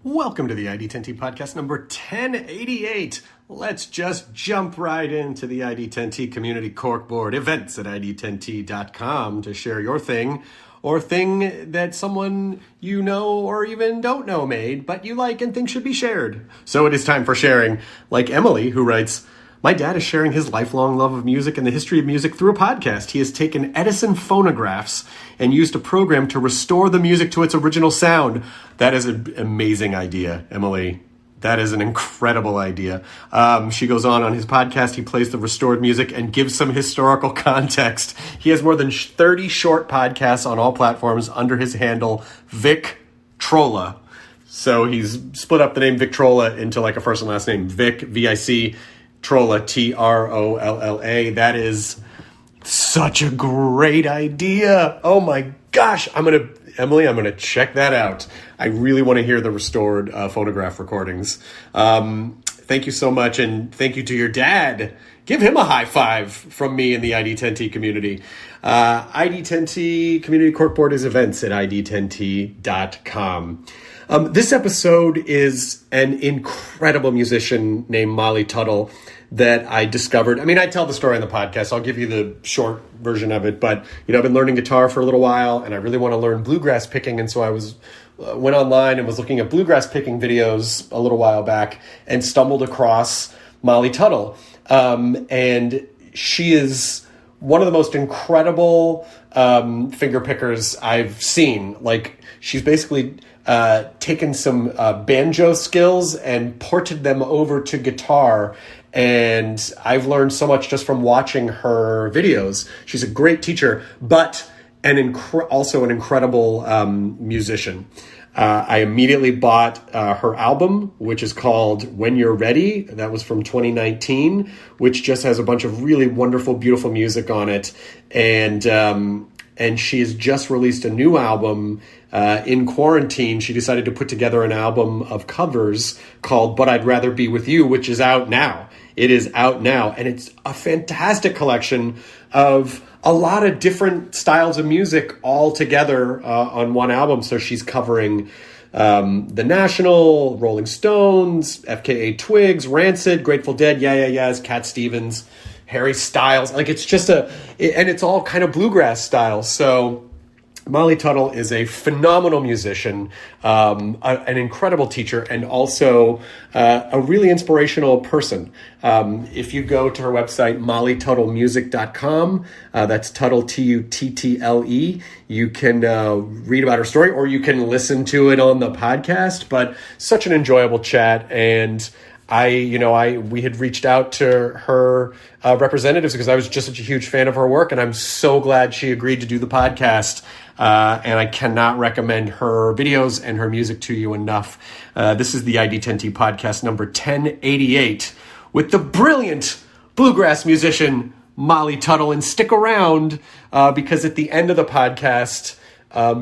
Welcome to the ID10T podcast number 1088. Let's just jump right into the ID10T community corkboard events at ID10T.com to share your thing or thing that someone you know or even don't know made, but you like and think should be shared. So it is time for sharing, like Emily, who writes, "My dad is sharing his lifelong love of music and the history of music through a podcast. He has taken Edison phonographs and used a program to restore the music to its original sound." That is an amazing idea, Emily. That is an incredible idea. She goes on his podcast, he plays the restored music and gives some historical context. He has more than 30 short podcasts on all platforms under his handle, Vic Trolla. So he's split up the name Victrola into like a first and last name, Vic, V-I-C, Trolla, Trolla. That is such a great idea. Oh my gosh. Emily, I'm going to check that out. I really want to hear the restored phonograph recordings. Thank you so much. And thank you to your dad. Give him a high five from me in the ID10T community. ID10T community corkboard is events at ID10T.com. This episode is an incredible musician named Molly Tuttle that I discovered. I mean, I tell the story on the podcast. I'll give you the short version of it. But, I've been learning guitar for a little while, and I really want to learn bluegrass picking. And so I went online and was looking at bluegrass picking videos a little while back and stumbled across Molly Tuttle. And she is one of the most incredible finger pickers I've seen. Like, she's basically taken some banjo skills and ported them over to guitar. And I've learned so much just from watching her videos. She's a great teacher, but also an incredible musician. I immediately bought her album, which is called When You're Ready. That was from 2019, which just has a bunch of really wonderful, beautiful music on it. And she has just released a new album. In quarantine, she decided to put together an album of covers called But I'd Rather Be With You, which is out now. It is out now, and it's a fantastic collection of a lot of different styles of music all together on one album. So she's covering The National, Rolling Stones, FKA Twigs, Rancid, Grateful Dead, Yeah Yeahs, Cat Stevens, Harry Styles. Like, it's just and it's all kind of bluegrass style. So Molly Tuttle is a phenomenal musician, an incredible teacher, and also a really inspirational person. If you go to her website, mollytuttlemusic.com, that's Tuttle, Tuttle, you can read about her story, or you can listen to it on the podcast. But such an enjoyable chat, and we had reached out to her representatives because I was just such a huge fan of her work, and I'm so glad she agreed to do the podcast. And I cannot recommend her videos and her music to you enough. This is the ID10T podcast number 1088 with the brilliant bluegrass musician Molly Tuttle. And stick around because at the end of the podcast,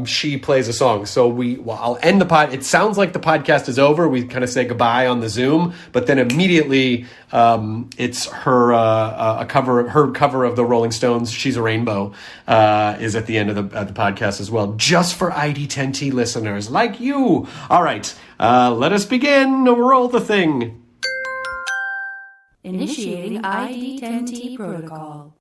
she plays a song. So I'll end the pod. It sounds like the podcast is over. We kind of say goodbye on the Zoom, but then immediately it's her cover of the Rolling Stones, She's a Rainbow, is at the end of the podcast as well, just for ID10T listeners like you. All right, let us begin. Roll the thing. Initiating ID10T protocol.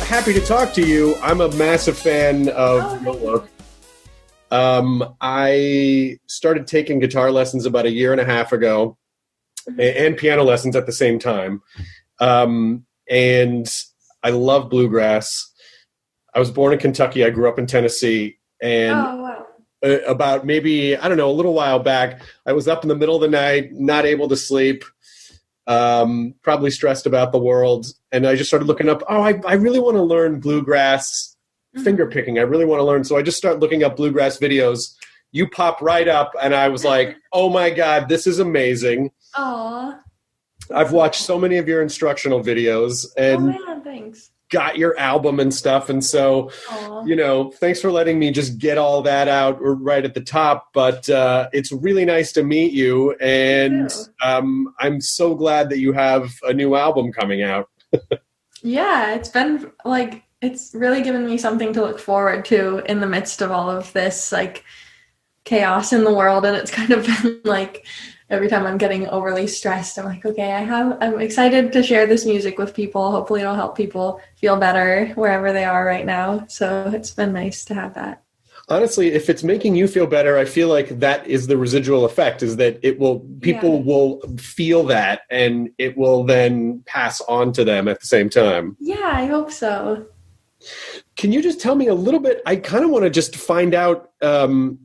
Happy to talk to you. I'm a massive fan of your work. I started taking guitar lessons about a year and a half ago, and piano lessons at the same time. And I love bluegrass. I was born in Kentucky. I grew up in Tennessee. And about maybe, a little while back, I was up in the middle of the night, not able to sleep. Probably stressed about the world. And I just started looking up, I really want to learn bluegrass finger picking. I really want to learn. So I just started looking up bluegrass videos you pop right up, and I was like, oh my God, this is amazing. Aw. I've watched so many of your instructional videos and Man, thanks. got your album and stuff. And so, Aw. thanks for letting me just get all that out right at the top. But it's really nice to meet you. And I'm so glad that you have a new album coming out. Yeah, it's been like, it's really given me something to look forward to in the midst of all of this like chaos in the world. And it's kind of been like, every time I'm getting overly stressed, I'm like, okay, I'm excited to share this music with people. Hopefully it'll help people feel better wherever they are right now. So it's been nice to have that. Honestly, if it's making you feel better, I feel like that is the residual effect, is that people will feel that, and it will then pass on to them at the same time. Yeah, I hope so. Can you just tell me a little bit? I kind of want to just find out. When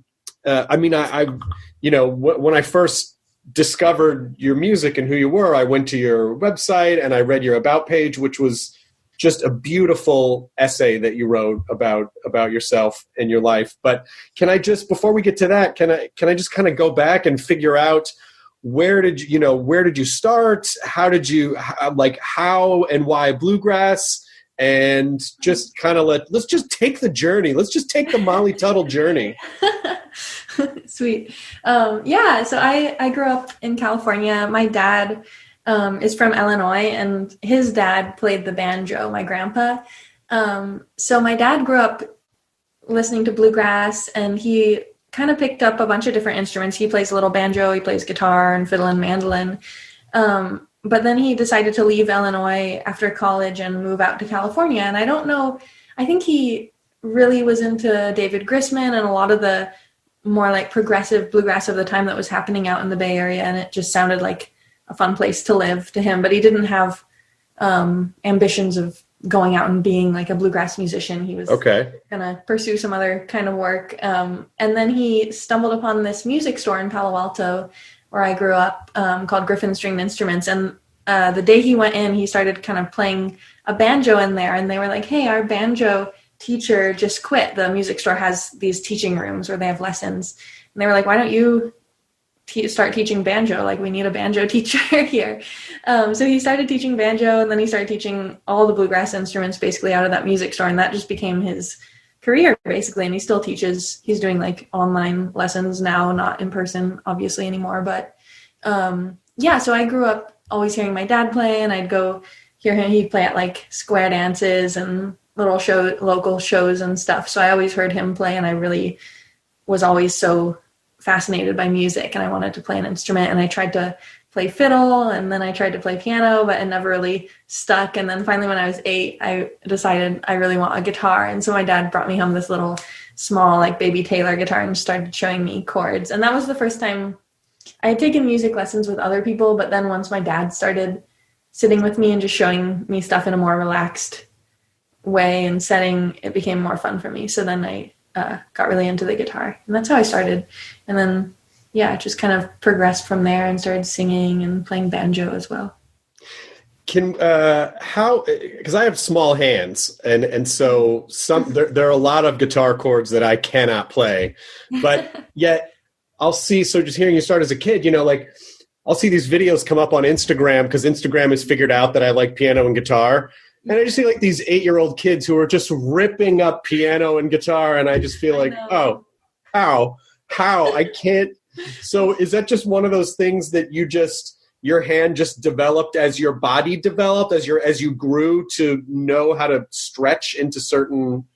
I first discovered your music and who you were, I went to your website and I read your About page, which was just a beautiful essay that you wrote about yourself and your life. But can I just, before we get to that, can I just kind of go back and figure out where did you start? How and why Bluegrass? And just kind of let's just take the journey. Let's just take the Molly Tuttle journey. Sweet. So I grew up in California. My dad is from Illinois, and his dad played the banjo, my grandpa. So my dad grew up listening to bluegrass, and he kind of picked up a bunch of different instruments. He plays a little banjo, he plays guitar and fiddle and mandolin. But then he decided to leave Illinois after college and move out to California. And I don't know, I think he really was into David Grisman and a lot of the more like progressive bluegrass of the time that was happening out in the Bay Area. And it just sounded like a fun place to live to him. But he didn't have ambitions of going out and being like a bluegrass musician. He was gonna pursue some other kind of work. And then he stumbled upon this music store in Palo Alto where I grew up, called Griffin Stringed Instruments. And the day he went in, he started kind of playing a banjo in there. And they were like, hey, our banjo teacher just quit. The music store has these teaching rooms where they have lessons. And they were like, why don't you start teaching banjo? Like, we need a banjo teacher here. So he started teaching banjo, and then he started teaching all the bluegrass instruments basically out of that music store. And that just became his career basically. And he still teaches. He's doing like online lessons now, not in person obviously anymore. But so I grew up always hearing my dad play, and I'd go hear him. He'd play at like square dances and local shows and stuff. So I always heard him play, and I really was always so fascinated by music, and I wanted to play an instrument. And I tried to play fiddle, and then I tried to play piano, but it never really stuck. And then finally when I was 8, I decided I really want a guitar. And so my dad brought me home this little small like baby Taylor guitar and started showing me chords. And that was the first time I had taken music lessons with other people, but then once my dad started sitting with me and just showing me stuff in a more relaxed way and setting, it became more fun for me. So then I got really into the guitar, and that's how I started. And then it just kind of progressed from there and started singing and playing banjo as well. Because I have small hands, and so there are a lot of guitar chords that I cannot play, but yet I'll see. So just hearing you start as a kid, like I'll see these videos come up on Instagram because Instagram has figured out that I like piano and guitar. And I just see like these 8-year-old kids who are just ripping up piano and guitar. And I just feel like, oh, how I can't. So is that just one of those things that your hand just developed as your body developed, as you grew to know how to stretch into certain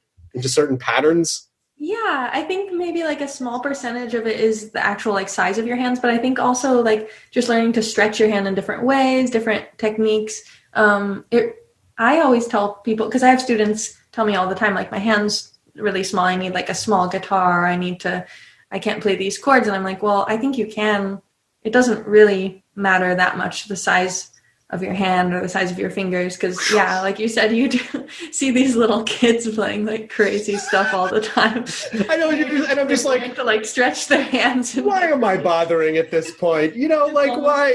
patterns? Yeah, I think maybe like a small percentage of it is the actual like size of your hands, but I think also like just learning to stretch your hand in different ways, different techniques. I always tell people, because I have students tell me all the time, like my hand's really small, I need like a small guitar, I can't play these chords. And I'm like, well, I think you can. It doesn't really matter that much, the size of your hand or the size of your fingers. Because like you said, you do see these little kids playing like crazy stuff all the time. I know, and I'm just like to like stretch their hands. Why am I bothering at this point? Why?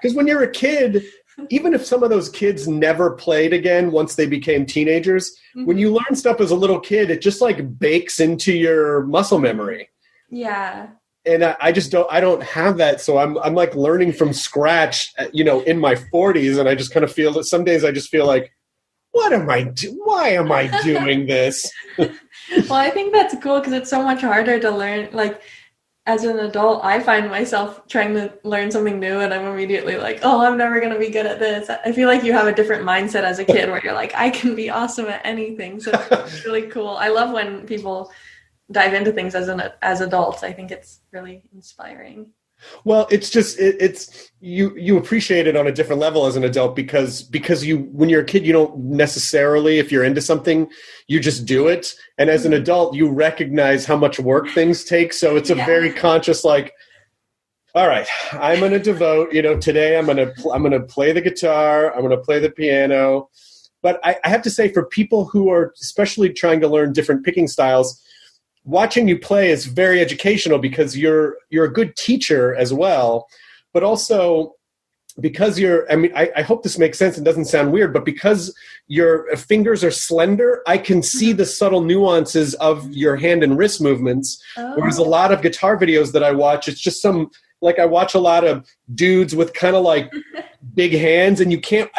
Because when you're a kid, even if some of those kids never played again once they became teenagers, when you learn stuff as a little kid, it just like bakes into your muscle memory. Yeah. And I just don't have that. So I'm like learning from scratch, in my 40s. And I just kind of feel that some days I just feel like, why am I doing this? Well, I think that's cool because it's so much harder to learn. Like, as an adult, I find myself trying to learn something new and I'm immediately like, oh, I'm never going to be good at this. I feel like you have a different mindset as a kid where you're like, I can be awesome at anything. So it's really cool. I love when people dive into things as adults. I think it's really inspiring. Well, it's just it's you appreciate it on a different level as an adult because you, when you're a kid, you don't necessarily, if you're into something, you just do it. And as an adult, you recognize how much work things take. So it's a very conscious, like, all right, I'm going to devote, today I'm going to play the guitar, I'm going to play the piano. But I have to say, for people who are especially trying to learn different picking styles, watching you play is very educational because you're a good teacher as well, but also because I hope this makes sense and doesn't sound weird, but because your fingers are slender, I can see the subtle nuances of your hand and wrist movements. Oh. Whereas a lot of guitar videos that I watch, it's just I watch a lot of dudes with kind of like big hands, and you can't,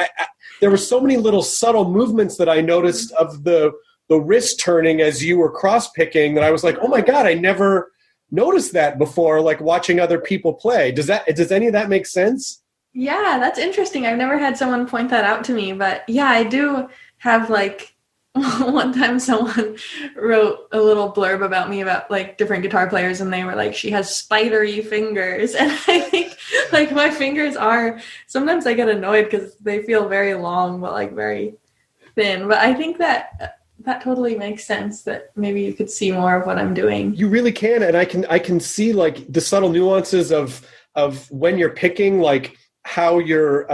there were so many little subtle movements that I noticed of the wrist turning as you were cross picking that I was like, oh my God, I never noticed that before, like watching other people play. Does any of that make sense? Yeah, that's interesting. I've never had someone point that out to me, but yeah, I do have like one time someone wrote a little blurb about me about like different guitar players, and they were like, she has spidery fingers. And I think like my fingers are, sometimes I get annoyed because they feel very long, but like very thin. But I think that totally makes sense, that maybe you could see more of what I'm doing. You really can. And I can see like the subtle nuances of when you're picking, like how your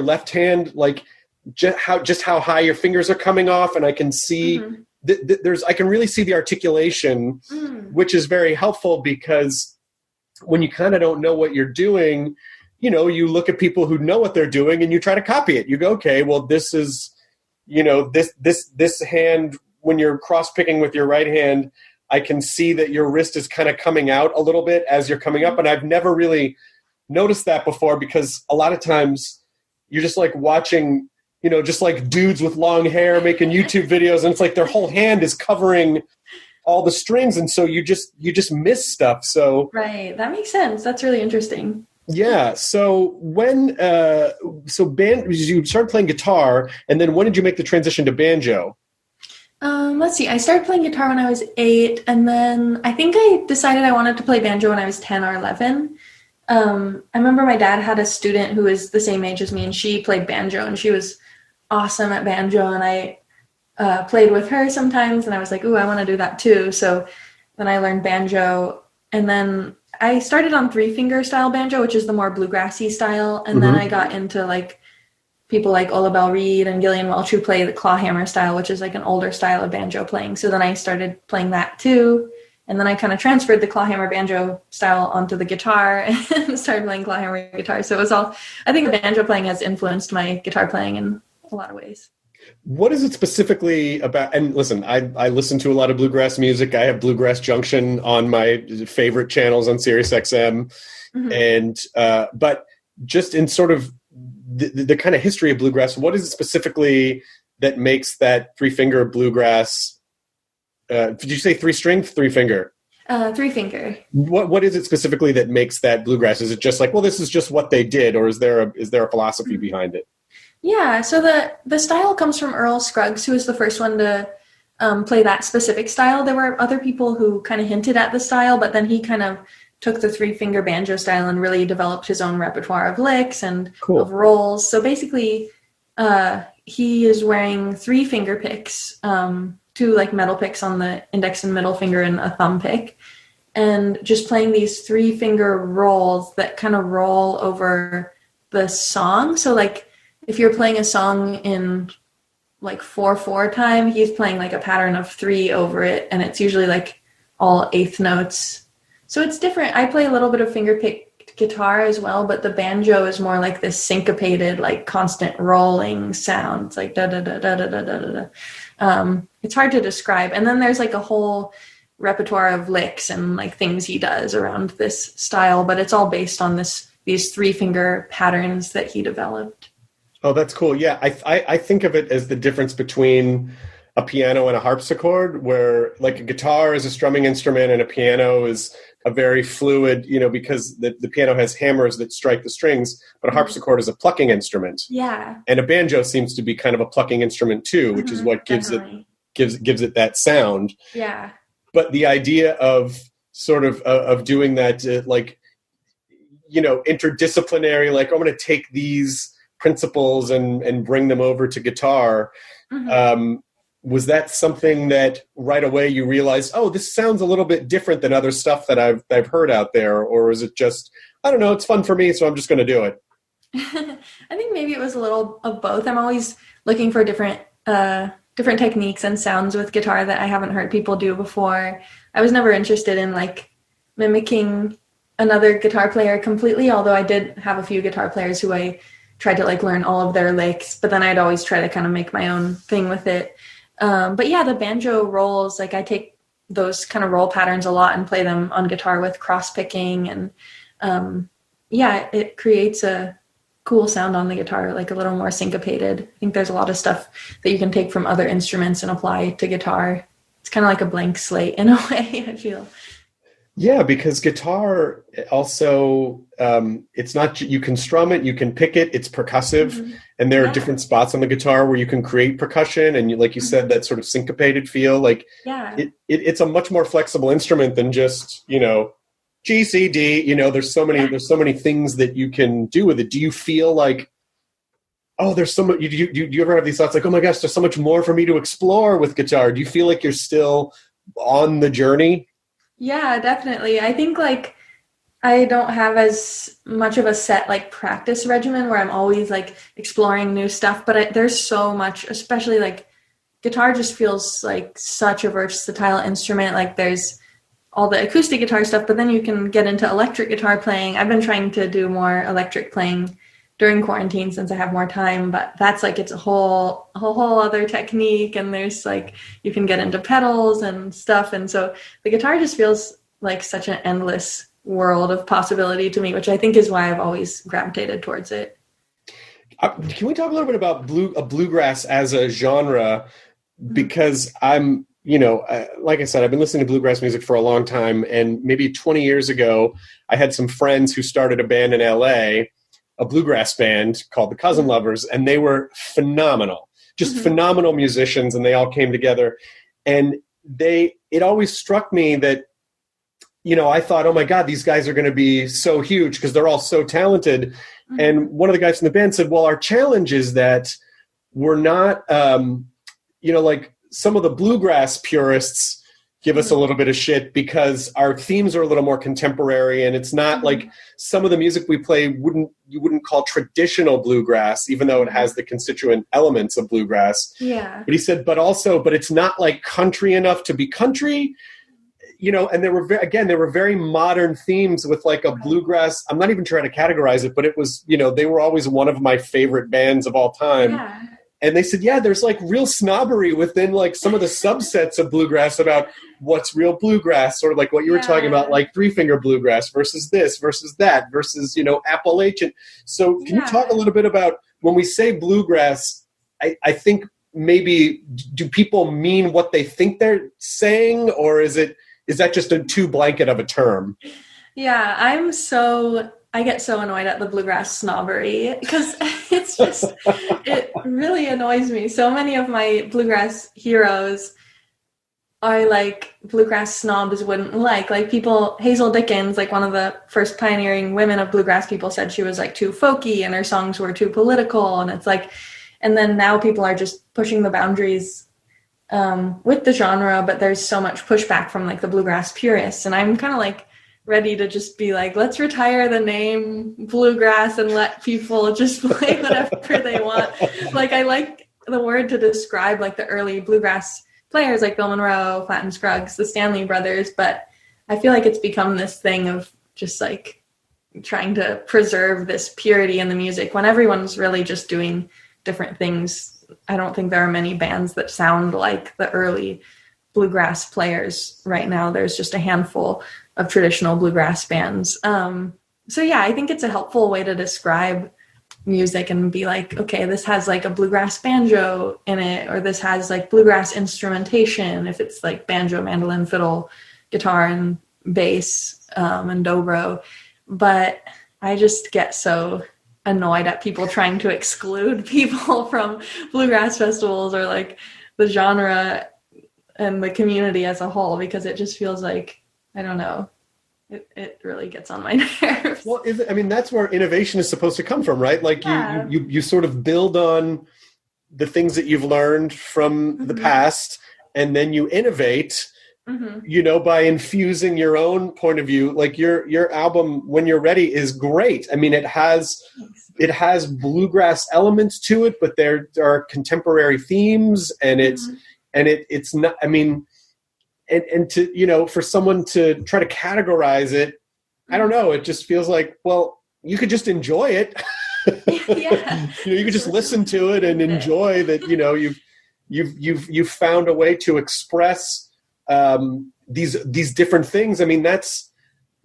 left hand, like just how high your fingers are coming off. And I can see I can really see the articulation, which is very helpful because when you kind of don't know what you're doing, you look at people who know what they're doing and you try to copy it. You go, okay, well, this is, this hand, when you're cross picking with your right hand, I can see that your wrist is kind of coming out a little bit as you're coming up. And I've never really noticed that before because a lot of times you're just like watching, just like dudes with long hair making YouTube videos, and it's like their whole hand is covering all the strings. And so you just miss stuff. So right. That makes sense. That's really interesting. Yeah. So you started playing guitar, and then when did you make the transition to banjo? Let's see. I started playing guitar when I was 8, and then I think I decided I wanted to play banjo when I was 10 or 11. I remember my dad had a student who was the same age as me, and she played banjo, and she was awesome at banjo, and I played with her sometimes, and I was like, ooh, I want to do that too. So then I learned banjo, and then I started on 3-finger style banjo, which is the more bluegrassy style. And then I got into like people like Ola Bell Reed and Gillian Welch who play the clawhammer style, which is like an older style of banjo playing. So then I started playing that too. And then I kind of transferred the clawhammer banjo style onto the guitar and started playing clawhammer guitar. So it was all, I think banjo playing has influenced my guitar playing in a lot of ways. What is it specifically about? And listen, I listen to a lot of bluegrass music. I have Bluegrass Junction on my favorite channels on Sirius XM. And but just in sort of the kind of history of bluegrass, what is it specifically that makes that 3-finger bluegrass? Did you say 3-string, 3-finger? 3-finger. What is it specifically that makes that bluegrass? Is it just like, well, this is just what they did, or is there a philosophy behind it? Yeah, so the style comes from Earl Scruggs, who was the first one to play that specific style. There were other people who kind of hinted at the style, but then he kind of took the 3-finger banjo style and really developed his own repertoire of licks and of rolls. So basically, he is wearing 3 finger picks, 2 like metal picks on the index and middle finger and a thumb pick, and just playing these 3-finger rolls that kind of roll over the song. So like, if you're playing a song in like 4/4 time, he's playing like a pattern of 3 over it, and it's usually like all 8th notes. So it's different. I play a little bit of fingerpicked guitar as well, but the banjo is more like this syncopated, like constant rolling sound. It's like da da da da da da da da. It's hard to describe. And then there's like a whole repertoire of licks and like things he does around this style, but it's all based on these 3-finger patterns that he developed. Oh, that's cool. Yeah, I think of it as the difference between a piano and a harpsichord, where like a guitar is a strumming instrument and a piano is a very fluid, because the piano has hammers that strike the strings, but a harpsichord is a plucking instrument. Yeah. And a banjo seems to be kind of a plucking instrument too, which is what gives it that sound. Yeah. But the idea of sort of doing that, interdisciplinary, like I'm going to take these principles and bring them over to guitar. Was that something that right away you realized, oh, this sounds a little bit different than other stuff that I've heard out there? Or is it just, I don't know, it's fun for me, so I'm just going to do it? I think maybe it was a little of both. I'm always looking for different techniques and sounds with guitar that I haven't heard people do before. I was never interested in like mimicking another guitar player completely, although I did have a few guitar players who I tried to like learn all of their licks, but then I'd always try to kind of make my own thing with it. But yeah, the banjo rolls, like I take those kind of roll patterns a lot and play them on guitar with cross picking. And it creates a cool sound on the guitar, like a little more syncopated. I think there's a lot of stuff that you can take from other instruments and apply to guitar. It's kind of like a blank slate in a way, I feel. Yeah, because guitar also, it's not, you can strum it, you can pick it, it's percussive, and there are different spots on the guitar where you can create percussion, and like you said, that sort of syncopated feel, like it's a much more flexible instrument than just, G, C, D, there's so many things that you can do with it. Do you feel like, oh, there's so much, do you ever have these thoughts like, oh my gosh, there's so much more for me to explore with guitar? Do you feel like you're still on the journey? Yeah, definitely. I think like I don't have as much of a set like practice regimen where I'm always like exploring new stuff, but there's so much, especially like guitar just feels like such a versatile instrument. Like there's all the acoustic guitar stuff, but then you can get into electric guitar playing. I've been trying to do more electric playing during quarantine since I have more time, but that's like, it's a whole other technique. And there's like, you can get into pedals and stuff. And so the guitar just feels like such an endless world of possibility to me, which I think is why I've always gravitated towards it. Can we talk a little bit about bluegrass as a genre? Because I'm, like I said, I've been listening to bluegrass music for a long time. And maybe 20 years ago, I had some friends who started a band in LA, a bluegrass band called the Cousin Lovers, and they were phenomenal, just phenomenal musicians, and they all came together. And it always struck me that, I thought, oh my God, these guys are going to be so huge because they're all so talented. And one of the guys in the band said, well, our challenge is that we're not, like some of the bluegrass purists give us a little bit of shit because our themes are a little more contemporary, and it's not like some of the music we play you wouldn't call traditional bluegrass, even though it has the constituent elements of bluegrass. Yeah. But he said, but it's not like country enough to be country, and there were very modern themes with like a bluegrass. I'm not even trying to categorize it, but it was, they were always one of my favorite bands of all time. Yeah. And they said, yeah, there's like real snobbery within like some of the subsets of bluegrass about what's real bluegrass, sort of like what you were talking about, like 3-finger bluegrass versus this versus that versus, Appalachian. So can you talk a little bit about when we say bluegrass, I think maybe do people mean what they think they're saying, or is that just a too blanket of a term? Yeah, I get so annoyed at the bluegrass snobbery because it's just, it really annoys me. So many of my bluegrass heroes are like bluegrass snobs wouldn't like people. Hazel Dickens, like one of the first pioneering women of bluegrass, people said she was like too folky and her songs were too political. And it's like, and then now people are just pushing the boundaries with the genre, but there's so much pushback from like the bluegrass purists. And I'm kind of like, ready to just be like, let's retire the name bluegrass and let people just play whatever they want. Like, I like the word to describe like the early bluegrass players like Bill Monroe, Flatt and Scruggs, the Stanley Brothers, but I feel like it's become this thing of just like trying to preserve this purity in the music when everyone's really just doing different things. I don't think there are many bands that sound like the early bluegrass players right now. There's just a handful of traditional bluegrass bands. So yeah, I think it's a helpful way to describe music and be like, okay, this has like a bluegrass banjo in it, or this has like bluegrass instrumentation, if it's like banjo, mandolin, fiddle, guitar, and bass, and dobro. But I just get so annoyed at people trying to exclude people from bluegrass festivals or like the genre and the community as a whole, because it just feels like, I don't know, it really gets on my nerves. Well, that's where innovation is supposed to come from, right? Like you sort of build on the things that you've learned from the past, and then you innovate, by infusing your own point of view. Like your album, When You're Ready, is great. I mean, it has bluegrass elements to it, but there are contemporary themes, and it's not, I mean, and to, for someone to try to categorize it, I don't know, it just feels like, well, you could just enjoy it. Yeah. You could just listen to it and enjoy that, you've found a way to express these different things. I mean,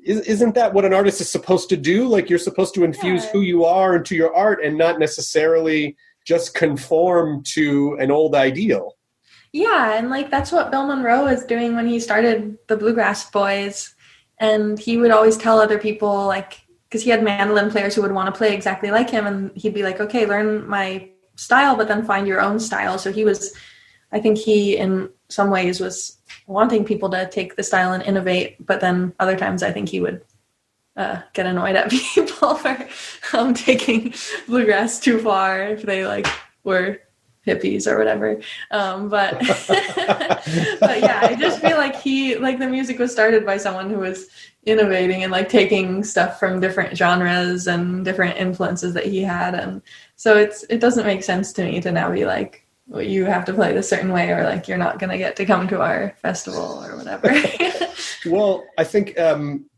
isn't that what an artist is supposed to do? Like, you're supposed to infuse who you are into your art and not necessarily just conform to an old ideal. Yeah, and like that's what Bill Monroe was doing when he started the Bluegrass Boys. And he would always tell other people, like, because he had mandolin players who would want to play exactly like him, and he'd be like, okay, learn my style, but then find your own style. So I think he in some ways was wanting people to take the style and innovate, but then other times I think he would get annoyed at people for taking bluegrass too far if they like were hippies or whatever. But yeah, I just feel like the music was started by someone who was innovating and like taking stuff from different genres and different influences that he had. And so it doesn't make sense to me to now be like, well, you have to play this certain way, or like, you're not going to get to come to our festival or whatever. Well, I think I'm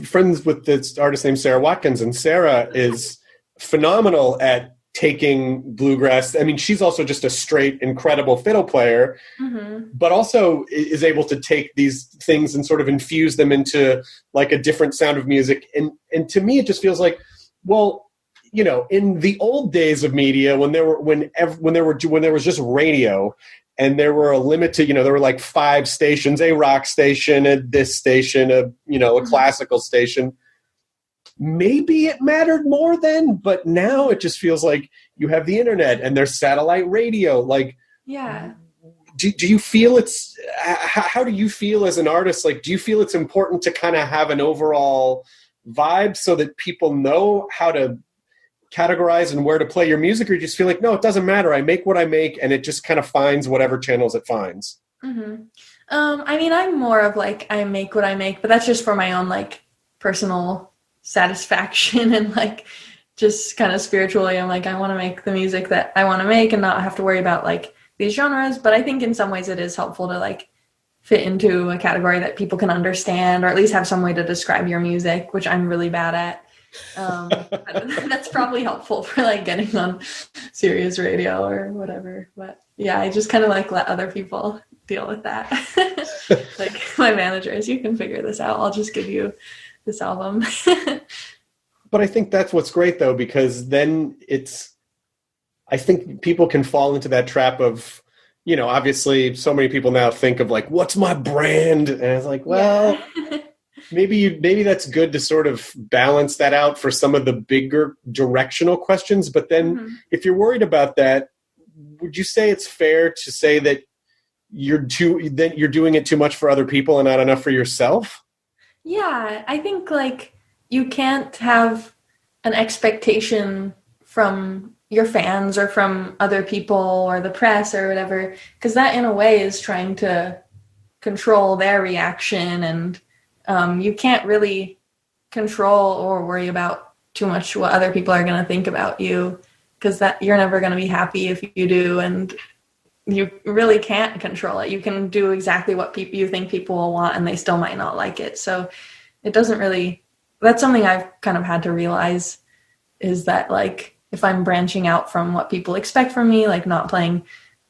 friends with this artist named Sarah Watkins, and Sarah is phenomenal at taking bluegrass. I mean, she's also just a straight incredible fiddle player, but also is able to take these things and sort of infuse them into like a different sound of music. And to me, it just feels like, well, in the old days of media, when there was just radio, and there were a limited, there were like 5 stations, a rock station, a this station, a classical station. Maybe it mattered more then, but now it just feels like you have the internet and there's satellite radio. Like, yeah. Do you feel how do you feel as an artist? Like, do you feel it's important to kind of have an overall vibe so that people know how to categorize and where to play your music? Or you just feel like, no, it doesn't matter. I make what I make, and it just kind of finds whatever channels it finds. I mean, I'm more of like, I make what I make, but that's just for my own like personal satisfaction and like just kind of spiritually. I'm like, I want to make the music that I want to make and not have to worry about like these genres. But I think in some ways it is helpful to like fit into a category that people can understand, or at least have some way to describe your music, which I'm really bad at. That's probably helpful for like getting on Sirius radio or whatever. But yeah, I just kind of like let other people deal with that. Like my managers, you can figure this out. I'll just give you this album. But I think that's what's great though, because then I think people can fall into that trap of, obviously so many people now think of like, what's my brand? And it's like, well, yeah. maybe that's good to sort of balance that out for some of the bigger directional questions. But then if you're worried about that, would you say it's fair to say that you're doing it too much for other people and not enough for yourself? Yeah, I think like you can't have an expectation from your fans or from other people or the press or whatever, because that in a way is trying to control their reaction, and you can't really control or worry about too much what other people are going to think about you, because that you're never going to be happy if you do, and you really can't control it. You can do exactly what you think people will want, and they still might not like it. So it doesn't really, that's something I've kind of had to realize, is that like, if I'm branching out from what people expect from me, like not playing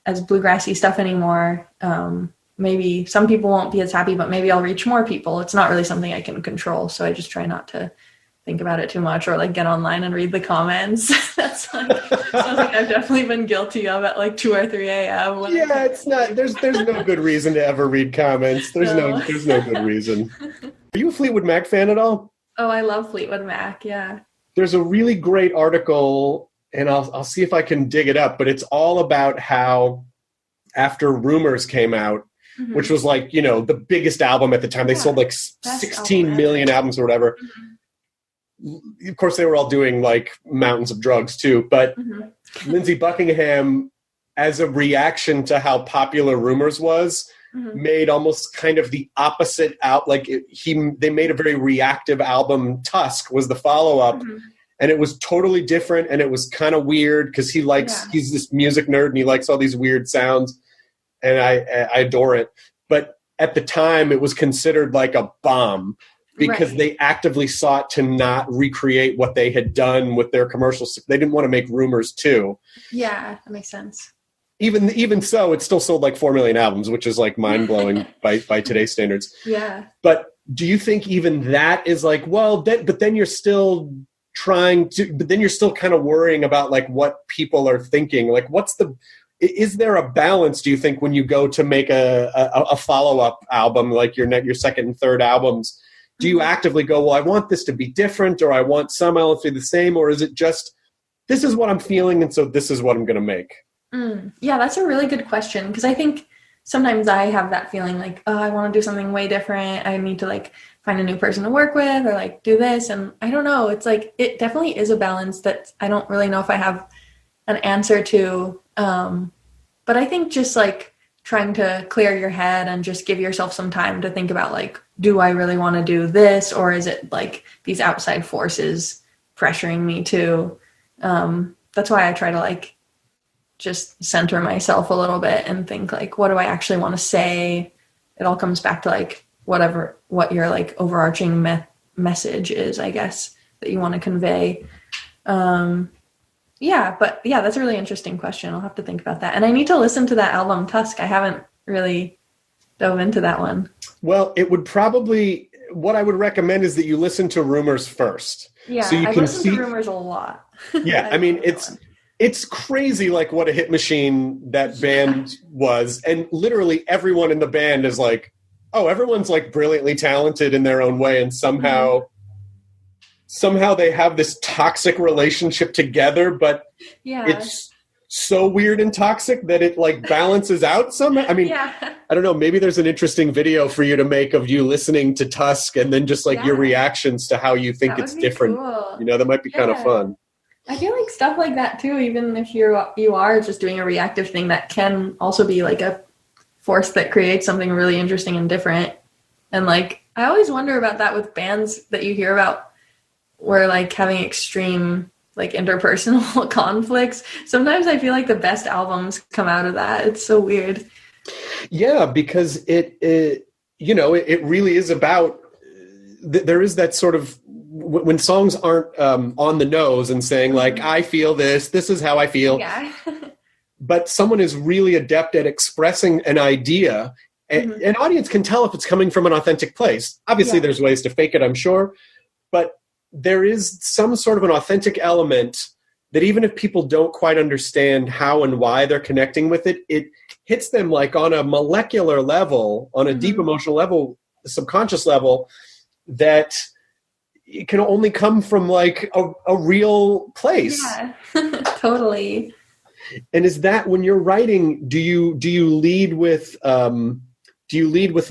as bluegrassy stuff anymore. Maybe some people won't be as happy, but maybe I'll reach more people. It's not really something I can control. So I just try not to think about it too much, or like get online and read the comments. That's like something I've definitely been guilty of at like 2 or 3 a.m. Yeah, it's not, there's no good reason to ever read comments. There's no good reason. Are you a Fleetwood Mac fan at all? Oh, I love Fleetwood Mac. Yeah. There's a really great article, and I'll see if I can dig it up, but it's all about how after Rumors came out, which was like, you know, the biggest album at the time, they sold like 16 million albums or whatever. Of course, they were all doing like mountains of drugs too, but Lindsey Buckingham, as a reaction to how popular Rumors was, made almost kind of the opposite out. Like they made a very reactive album. Tusk was the follow-up, and it was totally different, and it was kind of weird because he's this music nerd and he likes all these weird sounds, and I adore it. But at the time, it was considered like a bomb, because they actively sought to not recreate what they had done with their commercials. They didn't want to make Rumors too. Yeah, that makes sense. Even so, it still sold like 4 million albums, which is like mind-blowing by today's standards. Yeah. But do you think even that is like, well, but then you're still kind of worrying about like what people are thinking? Like is there a balance, do you think, when you go to make a follow-up album, like your second and third albums? Do you actively go, well, I want this to be different, or I want some elements to be the same, or is it just, this is what I'm feeling, and so this is what I'm going to make? Yeah, that's a really good question, because I think sometimes I have that feeling like, oh, I want to do something way different. I need to like find a new person to work with, or like do this. And I don't know. It's like, it definitely is a balance that I don't really know if I have an answer to. But I think just like trying to clear your head and just give yourself some time to think about like, do I really want to do this? Or is it like these outside forces pressuring me to? That's why I try to like just center myself a little bit and think like, what do I actually want to say? It all comes back to like what your like overarching message is, I guess, that you want to convey. But that's a really interesting question. I'll have to think about that. And I need to listen to that album Tusk. I haven't really dove into that one. Well, it would probably, what I would recommend is that you listen to Rumors first. Yeah, so you I've can listened to Rumors a lot. Yeah, I mean, it's crazy like what a hit machine that band was. And literally everyone in the band is like, oh, everyone's like brilliantly talented in their own way. And somehow they have this toxic relationship together, but it's so weird and toxic that it like balances out somehow. I mean, I don't know, maybe there's an interesting video for you to make of you listening to Tusk and then just like your reactions to how you think it's different. Cool. You know, that might be kind of fun. I feel like stuff like that too, even if you are just doing a reactive thing, that can also be like a force that creates something really interesting and different. And like, I always wonder about that with bands that you hear about where like having extreme like interpersonal conflicts. Sometimes I feel like the best albums come out of that. It's so weird. Yeah, because it really is about, there is that sort of, when songs aren't on the nose and saying like, I feel this is how I feel. Yeah. But someone is really adept at expressing an idea. An audience can tell if it's coming from an authentic place. Obviously, there's ways to fake it, I'm sure. But there is some sort of an authentic element that even if people don't quite understand how and why they're connecting with it, it hits them like on a molecular level, on a deep emotional level, subconscious level, that it can only come from like a real place. Yeah, totally. And is that when you're writing, do you lead with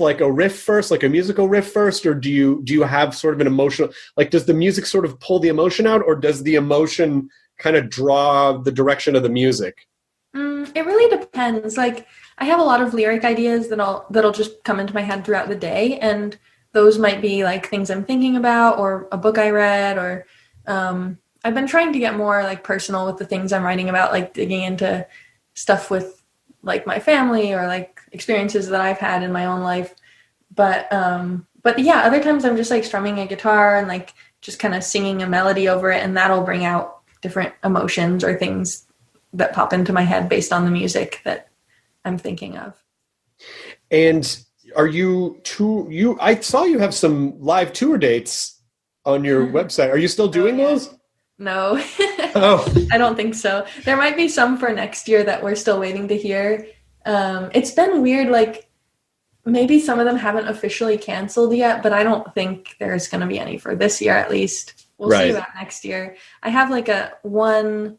like a riff first, like a musical riff first, or do you have sort of an emotional, like does the music sort of pull the emotion out, or does the emotion kind of draw the direction of the music? It really depends. Like I have a lot of lyric ideas that'll just come into my head throughout the day, and those might be like things I'm thinking about or a book I read, or I've been trying to get more like personal with the things I'm writing about, like digging into stuff with like my family or like experiences that I've had in my own life. But yeah, other times I'm just like strumming a guitar and like just kind of singing a melody over it, and that'll bring out different emotions or things that pop into my head based on the music that I'm thinking of. And are I saw you have some live tour dates on your website. Are you still doing those? No, Oh, I don't think so. There might be some for next year that we're still waiting to hear. It's been weird, like maybe some of them haven't officially canceled yet, but I don't think there's going to be any for this year at least. We'll see about next year. I have like one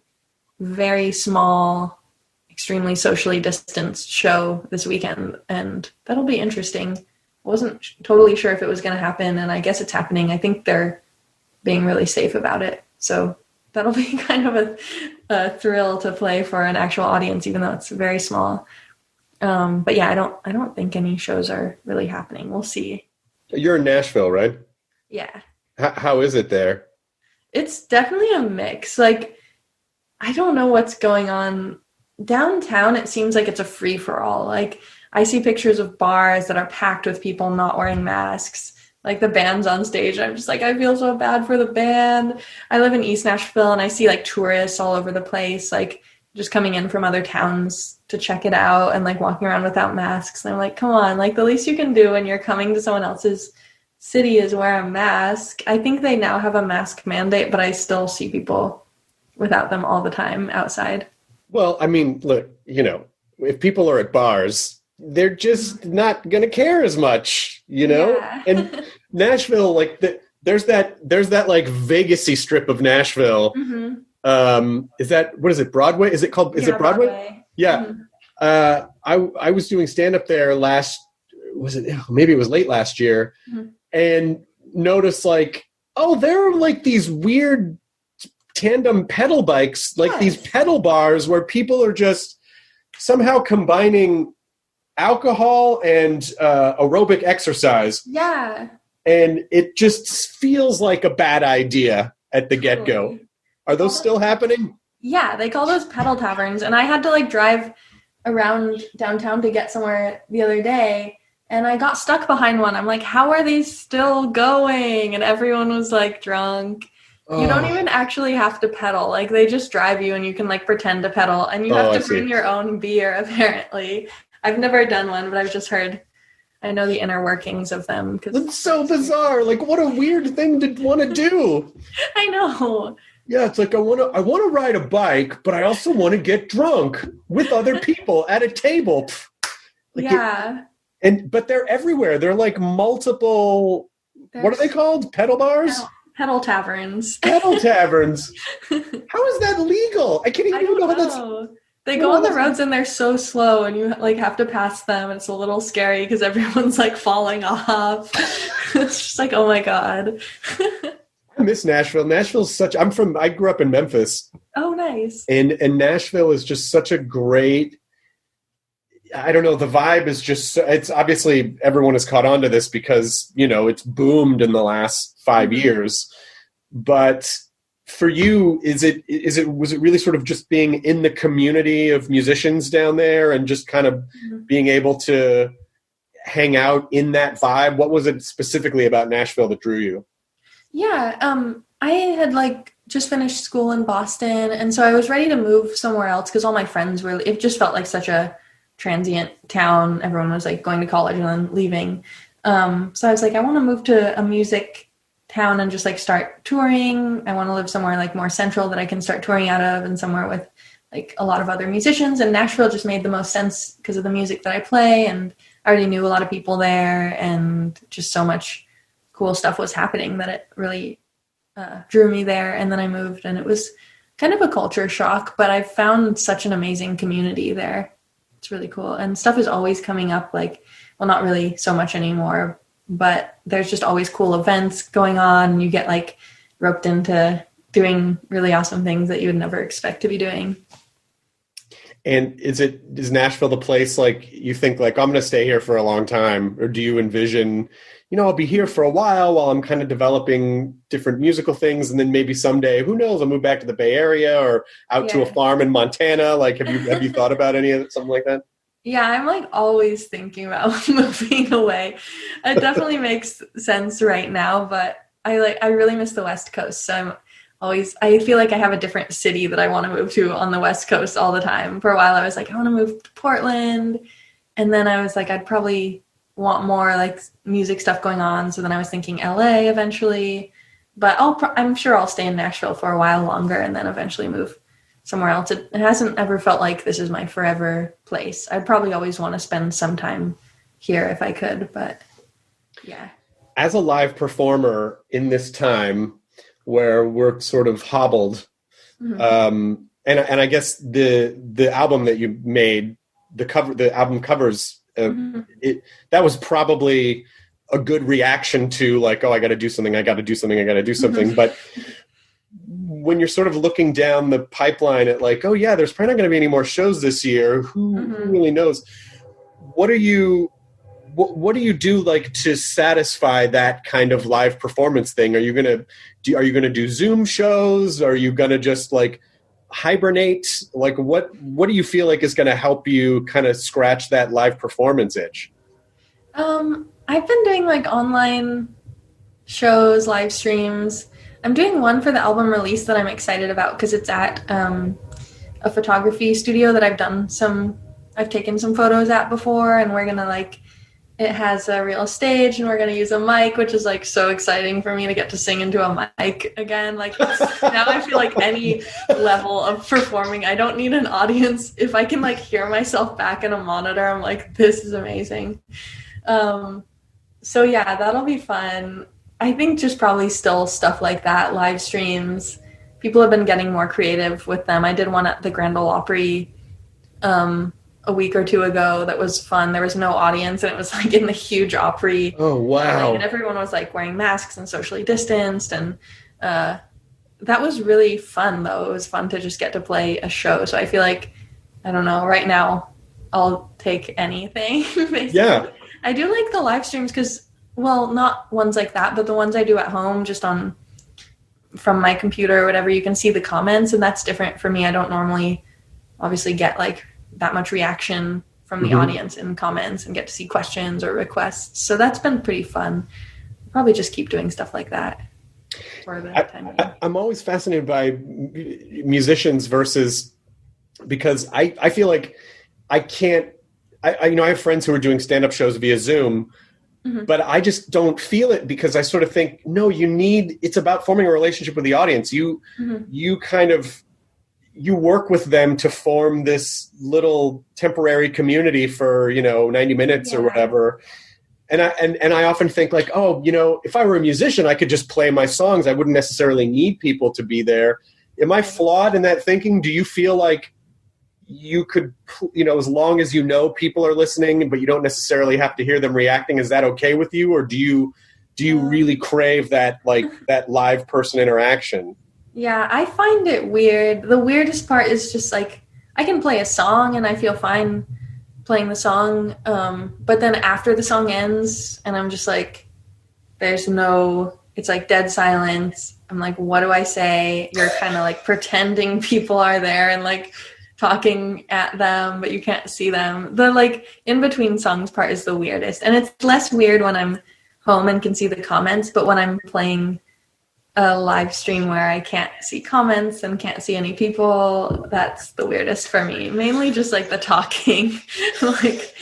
very small, extremely socially distanced show this weekend, and that'll be interesting. Wasn't totally sure if it was going to happen, and I guess it's happening. I think they're being really safe about it. So that'll be kind of a thrill to play for an actual audience, even though it's very small. But yeah, I don't think any shows are really happening. We'll see. You're in Nashville, right? Yeah. How is it there? It's definitely a mix. Like, I don't know what's going on. Downtown, it seems like it's a free-for-all. Like, I see pictures of bars that are packed with people not wearing masks. Like, the band's on stage. I'm just like, I feel so bad for the band. I live in East Nashville, and I see, like, tourists all over the place, like, just coming in from other towns to check it out and, like, walking around without masks. And I'm like, come on. Like, the least you can do when you're coming to someone else's city is wear a mask. I think they now have a mask mandate, but I still see people without them all the time outside. Well, I mean, look, if people are at bars, they're just not going to care as much, Yeah. And Nashville, like there's that like Vegas-y strip of Nashville. Mm-hmm. What is it? Broadway? Is it Broadway? Yeah. Mm-hmm. I was doing stand-up there maybe it was late last year, Mm-hmm. and noticed like, oh, there are like these weird tandem pedal bikes, like these pedal bars where people are just somehow combining alcohol and aerobic exercise. Yeah. And it just feels like a bad idea at the get-go. Are those still happening? Yeah, they call those pedal taverns. And I had to like drive around downtown to get somewhere the other day, and I got stuck behind one. I'm like, how are these still going? And everyone was like drunk. Oh. You don't even actually have to pedal. Like, they just drive you and you can like pretend to pedal, and you have to bring your own beer, apparently. I've never done one, but I've just heard. I know the inner workings of them. It's so bizarre. Like, what a weird thing to want to do. I know. Yeah, it's like I want to ride a bike, but I also want to get drunk with other people at a table. Like yeah. But they're everywhere. They're like multiple. What are they called? Pedal bars? Pedal taverns. Pedal taverns. How is that legal? I can't even know how that's. They go on the roads and they're so slow, and you like have to pass them. It's a little scary because everyone's like falling off. It's just like, oh my God. I miss Nashville. I grew up in Memphis. Oh, nice. And Nashville is just such a great, I don't know, the vibe is just, it's obviously everyone has caught on to this because, it's boomed in the last 5 years. But for you, was it really sort of just being in the community of musicians down there and just kind of being able to hang out in that vibe? What was it specifically about Nashville that drew you? Yeah, I had like just finished school in Boston, and so I was ready to move somewhere else because all my friends were, it just felt like such a transient town. Everyone was like going to college and then leaving. So I was like, I want to move to a music town and just like start touring. I want to live somewhere like more central that I can start touring out of, and somewhere with like a lot of other musicians. And Nashville just made the most sense because of the music that I play, and I already knew a lot of people there, and just so much cool stuff was happening that it really drew me there. And then I moved, and it was kind of a culture shock, but I found such an amazing community there. It's really cool. And stuff is always coming up, like, well, not really so much anymore, but there's just always cool events going on, and you get like roped into doing really awesome things that you would never expect to be doing. And is Nashville the place, like, you think like, I'm going to stay here for a long time? Or do you envision, I'll be here for a while I'm kind of developing different musical things, and then maybe someday, who knows, I'll move back to the Bay Area or out to a farm in Montana. Like, have you thought about any of it, something like that? Yeah, I'm like always thinking about moving away. It definitely makes sense right now, but I really miss the West Coast. So I feel like I have a different city that I want to move to on the West Coast all the time. For a while I was like, I want to move to Portland. And then I was like, I'd probably want more like music stuff going on. So then I was thinking LA eventually, but I'm sure I'll stay in Nashville for a while longer and then eventually move somewhere else. It hasn't ever felt like this is my forever place. I'd probably always want to spend some time here if I could, but yeah. As a live performer in this time where we're sort of hobbled, and I guess the album that you made, the album covers, that was probably a good reaction to like, oh, I got to do something. But when you're sort of looking down the pipeline at like, oh yeah, there's probably not going to be any more shows this year. Who really knows? What do you do like to satisfy that kind of live performance thing? Are you going to do Zoom shows? Are you going to just like hibernate? Like what do you feel like is going to help you kind of scratch that live performance itch? I've been doing like online shows, live streams. I'm doing one for the album release that I'm excited about because it's at a photography studio that I've taken some photos at before, and we're gonna like, it has a real stage and we're gonna use a mic, which is like so exciting for me to get to sing into a mic again. Like now I feel like any level of performing, I don't need an audience. If I can like hear myself back in a monitor, I'm like, this is amazing. So yeah, that'll be fun. I think just probably still stuff like that, live streams. People have been getting more creative with them. I did one at the Grand Ole Opry a week or two ago that was fun. There was no audience and it was like in the huge Opry. Oh, wow. And everyone was like wearing masks and socially distanced. And that was really fun though. It was fun to just get to play a show. So I feel like, I don't know, right now I'll take anything. Basically. Yeah. I do like the live streams because, well, not ones like that, but the ones I do at home just from my computer or whatever, you can see the comments, and that's different for me. I don't normally obviously get like that much reaction from the audience in comments and get to see questions or requests. So that's been pretty fun. I'll probably just keep doing stuff like that for the time being. I'm always fascinated by musicians because I feel like I can't, I have friends who are doing stand-up shows via Zoom, but I just don't feel it because I sort of think, no, it's about forming a relationship with the audience. You work with them to form this little temporary community for, 90 minutes or whatever. And I often think like, oh, if I were a musician, I could just play my songs. I wouldn't necessarily need people to be there. Am I flawed in that thinking? Do you feel like you could, as long as people are listening, but you don't necessarily have to hear them reacting, is that okay with you? Or do you really crave that, like that live person interaction? Yeah, I find it weird. The weirdest part is just like, I can play a song and I feel fine playing the song. But then after the song ends and I'm just like, it's like dead silence. I'm like, what do I say? You're kind of like pretending people are there and like talking at them, but you can't see them. The like in between songs part is the weirdest. And it's less weird when I'm home and can see the comments, but when I'm playing a live stream where I can't see comments and can't see any people, that's the weirdest for me. Mainly just like the talking. This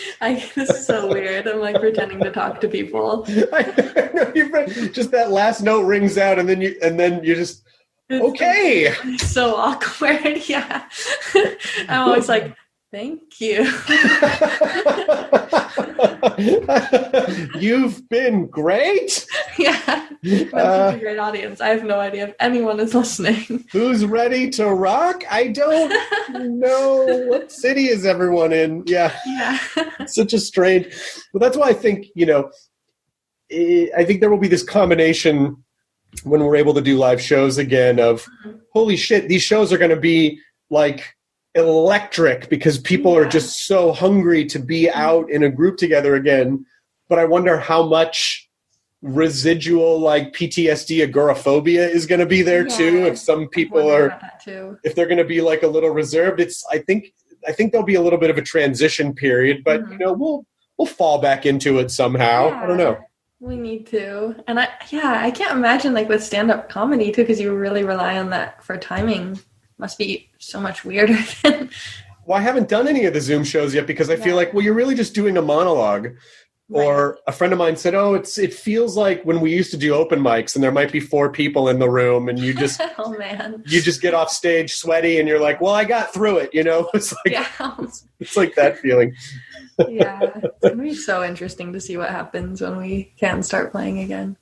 is so weird. I'm like pretending to talk to people. Just that last note rings out and then you just, okay. It's so awkward. Yeah. I'm always like, thank you. You've been great. Yeah. That's a great audience. I have no idea if anyone is listening. Who's ready to rock? I don't know. What city is everyone in? Yeah. Such a strange. Well, that's why I think, I think there will be this combination when we're able to do live shows again of, holy shit, these shows are going to be like electric because people are just so hungry to be out in a group together again. But I wonder how much residual like PTSD, agoraphobia is going to be there too. If some people if they're going to be like a little reserved, I think there'll be a little bit of a transition period, but we'll fall back into it somehow. I don't know. We need to. And I can't imagine like with stand-up comedy too, because you really rely on that for timing. Must be so much weirder than. Well, I haven't done any of the Zoom shows yet because I feel like, well, you're really just doing a monologue. Or a friend of mine said, oh, it feels like when we used to do open mics and there might be 4 people in the room and you just, oh man, you just get off stage sweaty and you're like, well, I got through it. It's like, it's like that feeling. Yeah. It's going to be so interesting to see what happens when we can start playing again.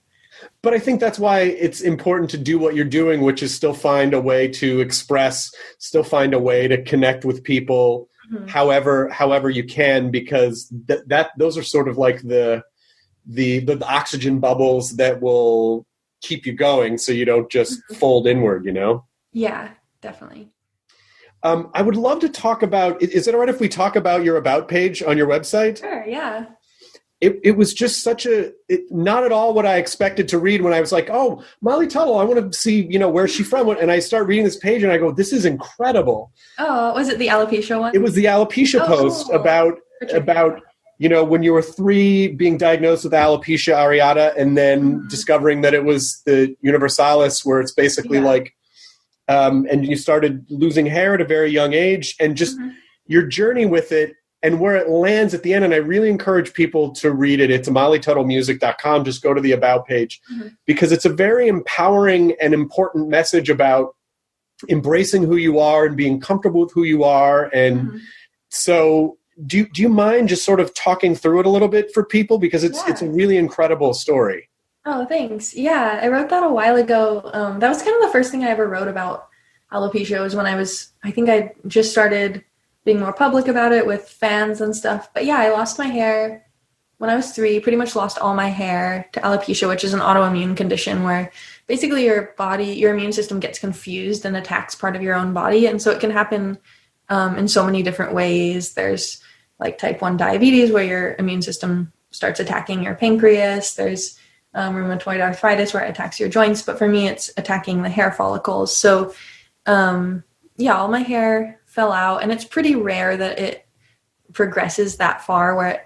But I think that's why it's important to do what you're doing, which is still find a way to express, still find a way to connect with people, however you can, because those are sort of like the oxygen bubbles that will keep you going, so you don't just fold inward. Yeah, definitely. I would love to talk about. Is it all right if we talk about your About page on your website? Sure. Yeah. It was just not at all what I expected to read when I was like, oh, Molly Tuttle, I want to see, where's she from? And I start reading this page and I go, this is incredible. Oh, was it the alopecia one? It was the alopecia post about, when you were 3 being diagnosed with alopecia areata and then discovering that it was the universalis, where it's basically like, and you started losing hair at a very young age, and just your journey with it. And where it lands at the end, and I really encourage people to read it. It's mollytuttlemusic.com. Just go to the About page because it's a very empowering and important message about embracing who you are and being comfortable with who you are. And so do you mind just sort of talking through it a little bit for people? Because it's a really incredible story. Oh, thanks. Yeah, I wrote that a while ago. That was kind of the first thing I ever wrote about alopecia. Was when I think I just started being more public about it with fans and stuff. But yeah, I lost my hair when I was 3, pretty much lost all my hair to alopecia, which is an autoimmune condition where basically your immune system gets confused and attacks part of your own body. And so it can happen in so many different ways. There's like type 1 diabetes where your immune system starts attacking your pancreas. There's rheumatoid arthritis where it attacks your joints. But for me, it's attacking the hair follicles. So all my hair fell out, and it's pretty rare that it progresses that far where it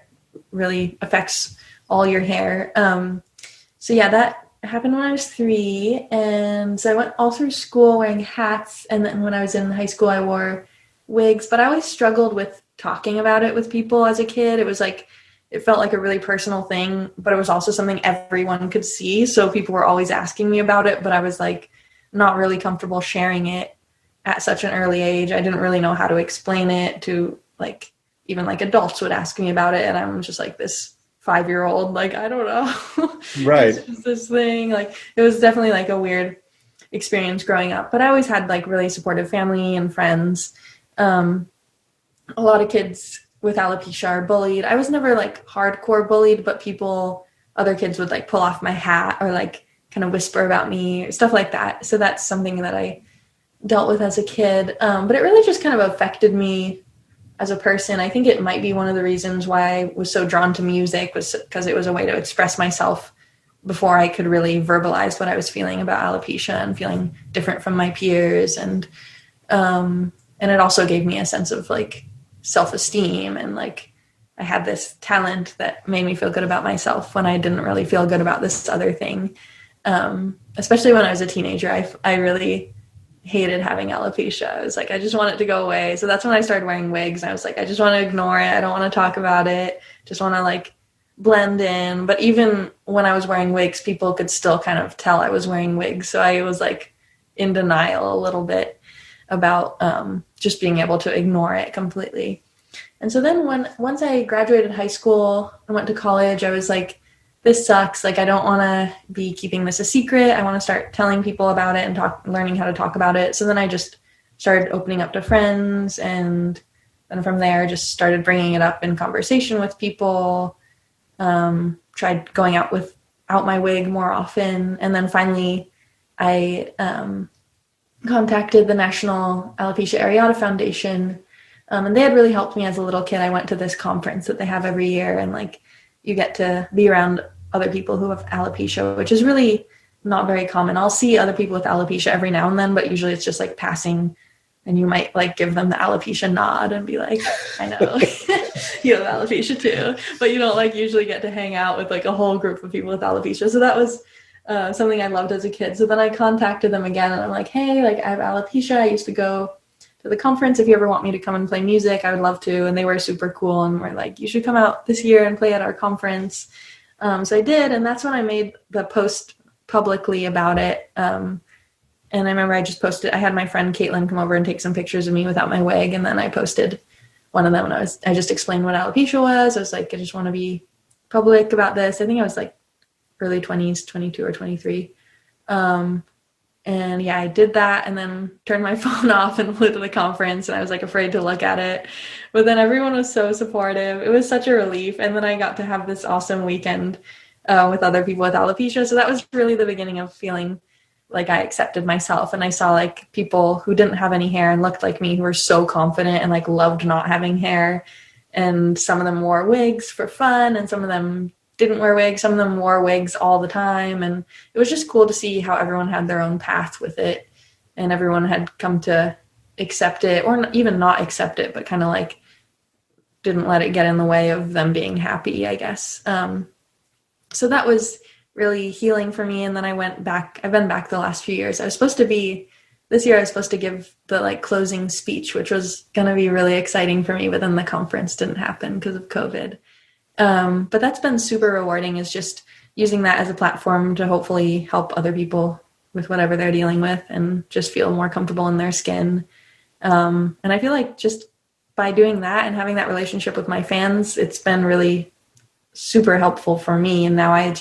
really affects all your hair. That happened when I was 3, and so I went all through school wearing hats, and then when I was in high school I wore wigs, but I always struggled with talking about it with people as a kid. It was like, it felt like a really personal thing, but it was also something everyone could see, so people were always asking me about it, but I was like not really comfortable sharing it at such an early age. I didn't really know how to explain it to even adults would ask me about it. And I'm just like this 5-year-old, I don't know. Right. It's just this thing. It was definitely a weird experience growing up, but I always had really supportive family and friends. A lot of kids with alopecia are bullied. I was never hardcore bullied, but other kids would pull off my hat or kind of whisper about me, stuff like that. So that's something that I dealt with as a kid, but it really just kind of affected me as a person. I think it might be one of the reasons why I was so drawn to music, was because it was a way to express myself before I could really verbalize what I was feeling about alopecia and feeling different from my peers, and it also gave me a sense of self-esteem, and I had this talent that made me feel good about myself when I didn't really feel good about this other thing. Especially when I was a teenager, I really hated having alopecia. I was I just want it to go away. So that's when I started wearing wigs. I was I just want to ignore it. I don't want to talk about it. Just want to blend in. But even when I was wearing wigs, people could still kind of tell I was wearing wigs. So I was in denial a little bit about just being able to ignore it completely. And so then once I graduated high school and went to college, I was this sucks. I don't want to be keeping this a secret. I want to start telling people about it and learning how to talk about it. So then I just started opening up to friends, and then from there just started bringing it up in conversation with people. Tried going out without my wig more often. And then finally I contacted the National Alopecia Areata Foundation. And they had really helped me as a little kid. I went to this conference that they have every year, and you get to be around other people who have alopecia, which is really not very common. I'll see other people with alopecia every now and then, but usually it's just passing and you might like give them the alopecia nod and be like, I know you have alopecia too, but you don't like usually get to hang out with like a whole group of people with alopecia. So that was something I loved as a kid. So then I contacted them again and I'm like, hey, like I have alopecia. I used to go to the conference. If you ever want me to come and play music, I would love to. And they were super cool and were like, you should come out this year and play at our conference. So I did. And that's when I made the post publicly about it. And I remember I just posted, I had my friend Caitlin come over and take some pictures of me without my wig. And then I posted one of them and I just explained what alopecia was. I was like, I just want to be public about this. I think I was like early 20s, 22 or 23. And yeah, I did that and then turned my phone off and flew to the conference. And I was like afraid to look at it. But then everyone was so supportive. It was such a relief. And then I got to have this awesome weekend with other people with alopecia. So that was really the beginning of feeling like I accepted myself. And I saw like people who didn't have any hair and looked like me who were so confident and like loved not having hair. And some of them wore wigs for fun and some of them didn't wear wigs. Some of them wore wigs all the time. And it was just cool to see how everyone had their own path with it. And everyone had come to accept it or even not accept it, but kind of like didn't let it get in the way of them being happy, I guess. So that was really healing for me. And then I went back. I've been back the last few years. This year I was supposed to give the like closing speech, which was going to be really exciting for me, but then the conference didn't happen because of COVID. But that's been super rewarding, is just using that as a platform to hopefully help other people with whatever they're dealing with and just feel more comfortable in their skin. And I feel like just by doing that and having that relationship with my fans, it's been really super helpful for me. And now I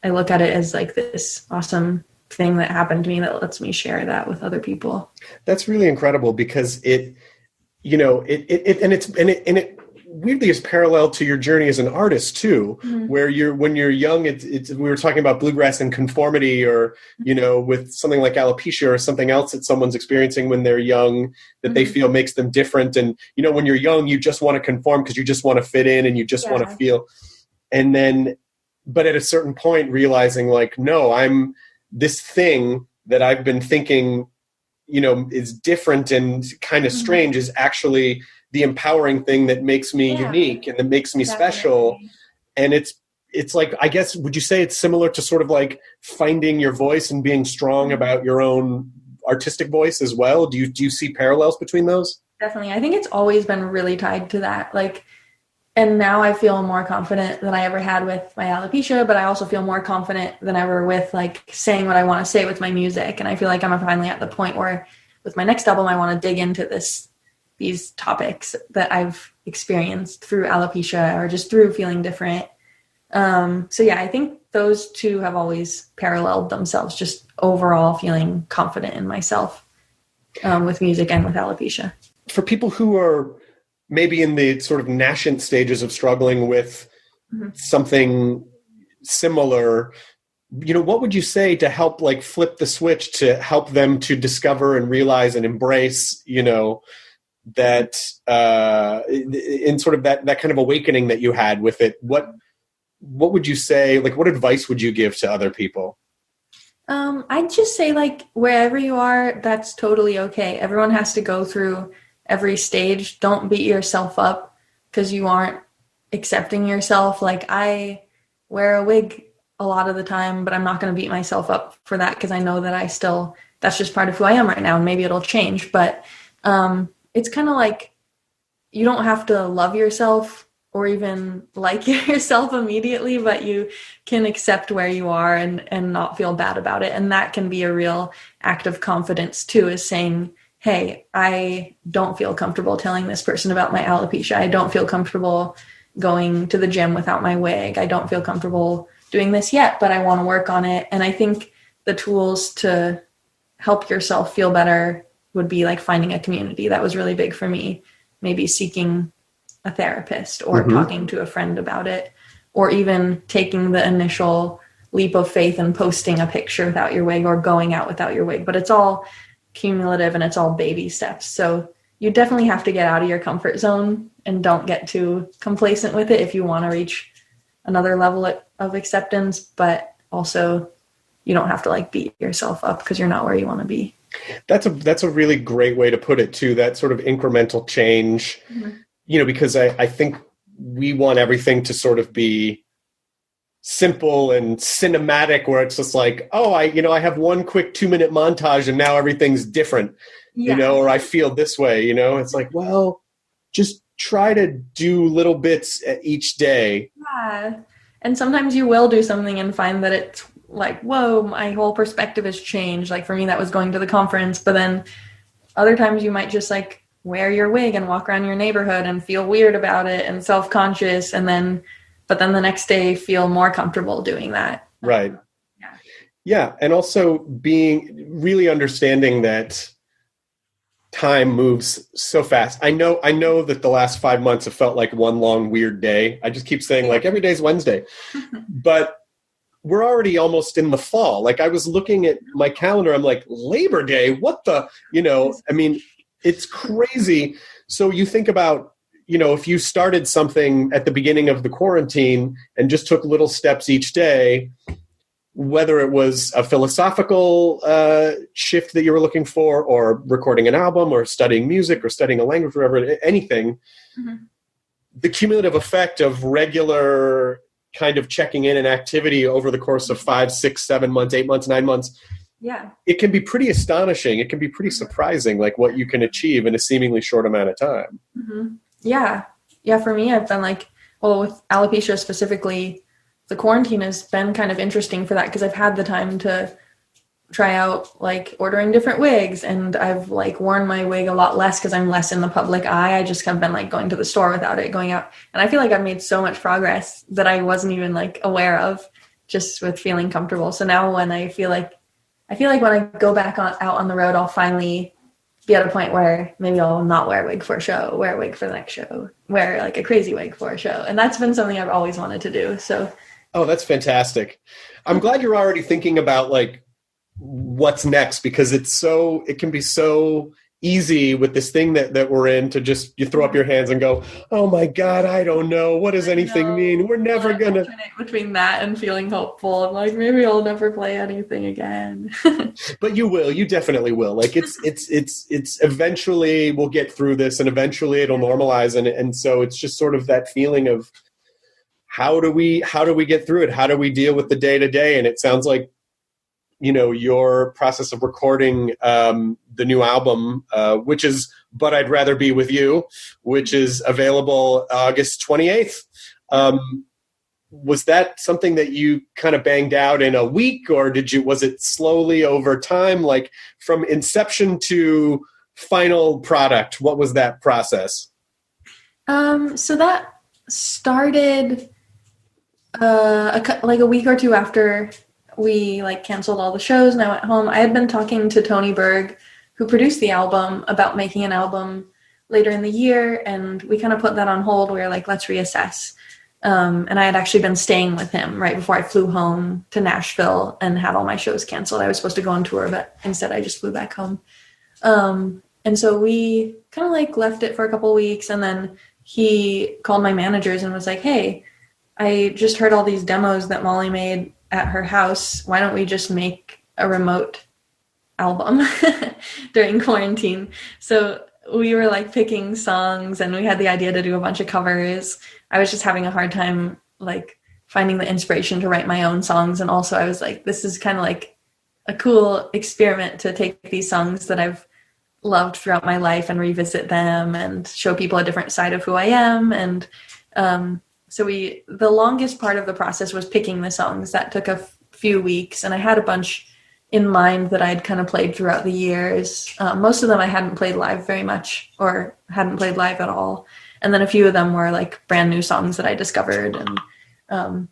look at it as like this awesome thing that happened to me that lets me share that with other people. That's really incredible because it weirdly is parallel to your journey as an artist too, mm-hmm. where when you're young, it's we were talking about bluegrass and conformity, or with something like alopecia or something else that someone's experiencing when they're young that mm-hmm. they feel makes them different. And when you're young, you just want to conform because you just want to fit in and you just want to feel. And then, but at a certain point, realizing like, no, I'm this thing that I've been thinking, is different and kind of mm-hmm. strange is actually the empowering thing that makes me unique and that makes me special. And it's like, I guess, would you say it's similar to sort of like finding your voice and being strong about your own artistic voice as well? Do you see parallels between those? Definitely. I think it's always been really tied to that. Like, and now I feel more confident than I ever had with my alopecia, but I also feel more confident than ever with like saying what I want to say with my music. And I feel like I'm finally at the point where with my next album, I want to dig into these topics that I've experienced through alopecia or just through feeling different. So yeah, I think those two have always paralleled themselves, just overall feeling confident in myself with music and with alopecia. For people who are maybe in the sort of nascent stages of struggling with mm-hmm. something similar, what would you say to help like flip the switch to help them to discover and realize and embrace, that in sort of that kind of awakening that you had with it? What would you say, like what advice would you give to other people? I'd just say like wherever you are, that's totally okay. Everyone has to go through every stage. Don't beat yourself up because you aren't accepting yourself. Like I wear a wig a lot of the time, but I'm not going to beat myself up for that because I know that that's just part of who I am right now, and maybe it'll change. But it's kind of like you don't have to love yourself or even like yourself immediately, but you can accept where you are and not feel bad about it. And that can be a real act of confidence too, is saying, hey, I don't feel comfortable telling this person about my alopecia. I don't feel comfortable going to the gym without my wig. I don't feel comfortable doing this yet, but I want to work on it. And I think the tools to help yourself feel better would be like finding a community. That was really big for me. Maybe seeking a therapist or mm-hmm. talking to a friend about it, or even taking the initial leap of faith and posting a picture without your wig or going out without your wig. But it's all cumulative and it's all baby steps. So you definitely have to get out of your comfort zone and don't get too complacent with it if you want to reach another level of acceptance, but also you don't have to like beat yourself up because you're not where you want to be. That's a really great way to put it too. That sort of incremental change, because I think we want everything to sort of be simple and cinematic, where it's just like, oh, I have one quick 2-minute montage and now everything's different, or I feel this way, it's like, well, just try to do little bits each day. Yeah. And sometimes you will do something and find that it's like, whoa, my whole perspective has changed. Like for me, that was going to the conference, but then other times you might just like wear your wig and walk around your neighborhood and feel weird about it and self-conscious. But then the next day feel more comfortable doing that. Right. Yeah. And also really understanding that time moves so fast. I know that the last 5 months have felt like one long weird day. I just keep saying like every day's Wednesday, but we're already almost in the fall. Like I was looking at my calendar. I'm like, Labor Day, what the, it's crazy. So you think about, if you started something at the beginning of the quarantine and just took little steps each day, whether it was a philosophical shift that you were looking for, or recording an album, or studying music, or studying a language, whatever, anything, the cumulative effect of regular kind of checking in and activity over the course of 5, 6, 7 months, 8 months, 9 months, it can be pretty astonishing. It can be pretty surprising, like what you can achieve in a seemingly short amount of time. Yeah. For me, I've been like, with alopecia specifically, the quarantine has been kind of interesting for that, because I've had the time to try out like ordering different wigs, and I've like worn my wig a lot less because I'm less in the public eye. I just have been like going to the store without it, going out, and I feel like I've made so much progress that I wasn't even like aware of, just with feeling comfortable. So now when I feel like when I go back out on the road, I'll finally be at a point where maybe I'll not wear a wig for a show, wear a wig for the next show, wear like a crazy wig for a show. And that's been something I've always wanted to do. So. Oh, that's fantastic. I'm glad you're already thinking about like what's next, because it can be so easy with this thing that we're in to just, you throw up your hands and go, oh my God, I don't know. What does anything mean? We're never going to. Between that and feeling hopeful, I'm like, maybe I'll never play anything again. But you will. You definitely will. Like it's eventually we'll get through this, and eventually it'll normalize. And so it's just sort of that feeling of how do we get through it? How do we deal with the day to day? And it sounds like, your process of recording the new album, which is But I'd Rather Be With You, which is available August 28th. Was that something that you kind of banged out in a week, or was it slowly over time, like from inception to final product? What was that process? So that started like a week or two after we like canceled all the shows and I went home. I had been talking to Tony Berg, who produced the album, about making an album later in the year, and we kind of put that on hold. We were like, let's reassess. And I had actually been staying with him right before I flew home to Nashville and had all my shows canceled. I was supposed to go on tour, but instead I just flew back home. And so we kind of like left it for a couple of weeks, and then he called my managers and was like, hey, I just heard all these demos that Molly made at her house. Why don't we just make a remote album during quarantine? So we were like picking songs, and we had the idea to do a bunch of covers. I was just having a hard time like finding the inspiration to write my own songs. And also I was like, this is kind of like a cool experiment to take these songs that I've loved throughout my life and revisit them and show people a different side of who I am. And so the longest part of the process was picking the songs. That took a few weeks, and I had a bunch in mind that I'd kind of played throughout the years. Most of them I hadn't played live very much, or hadn't played live at all. And then a few of them were like brand new songs that I discovered and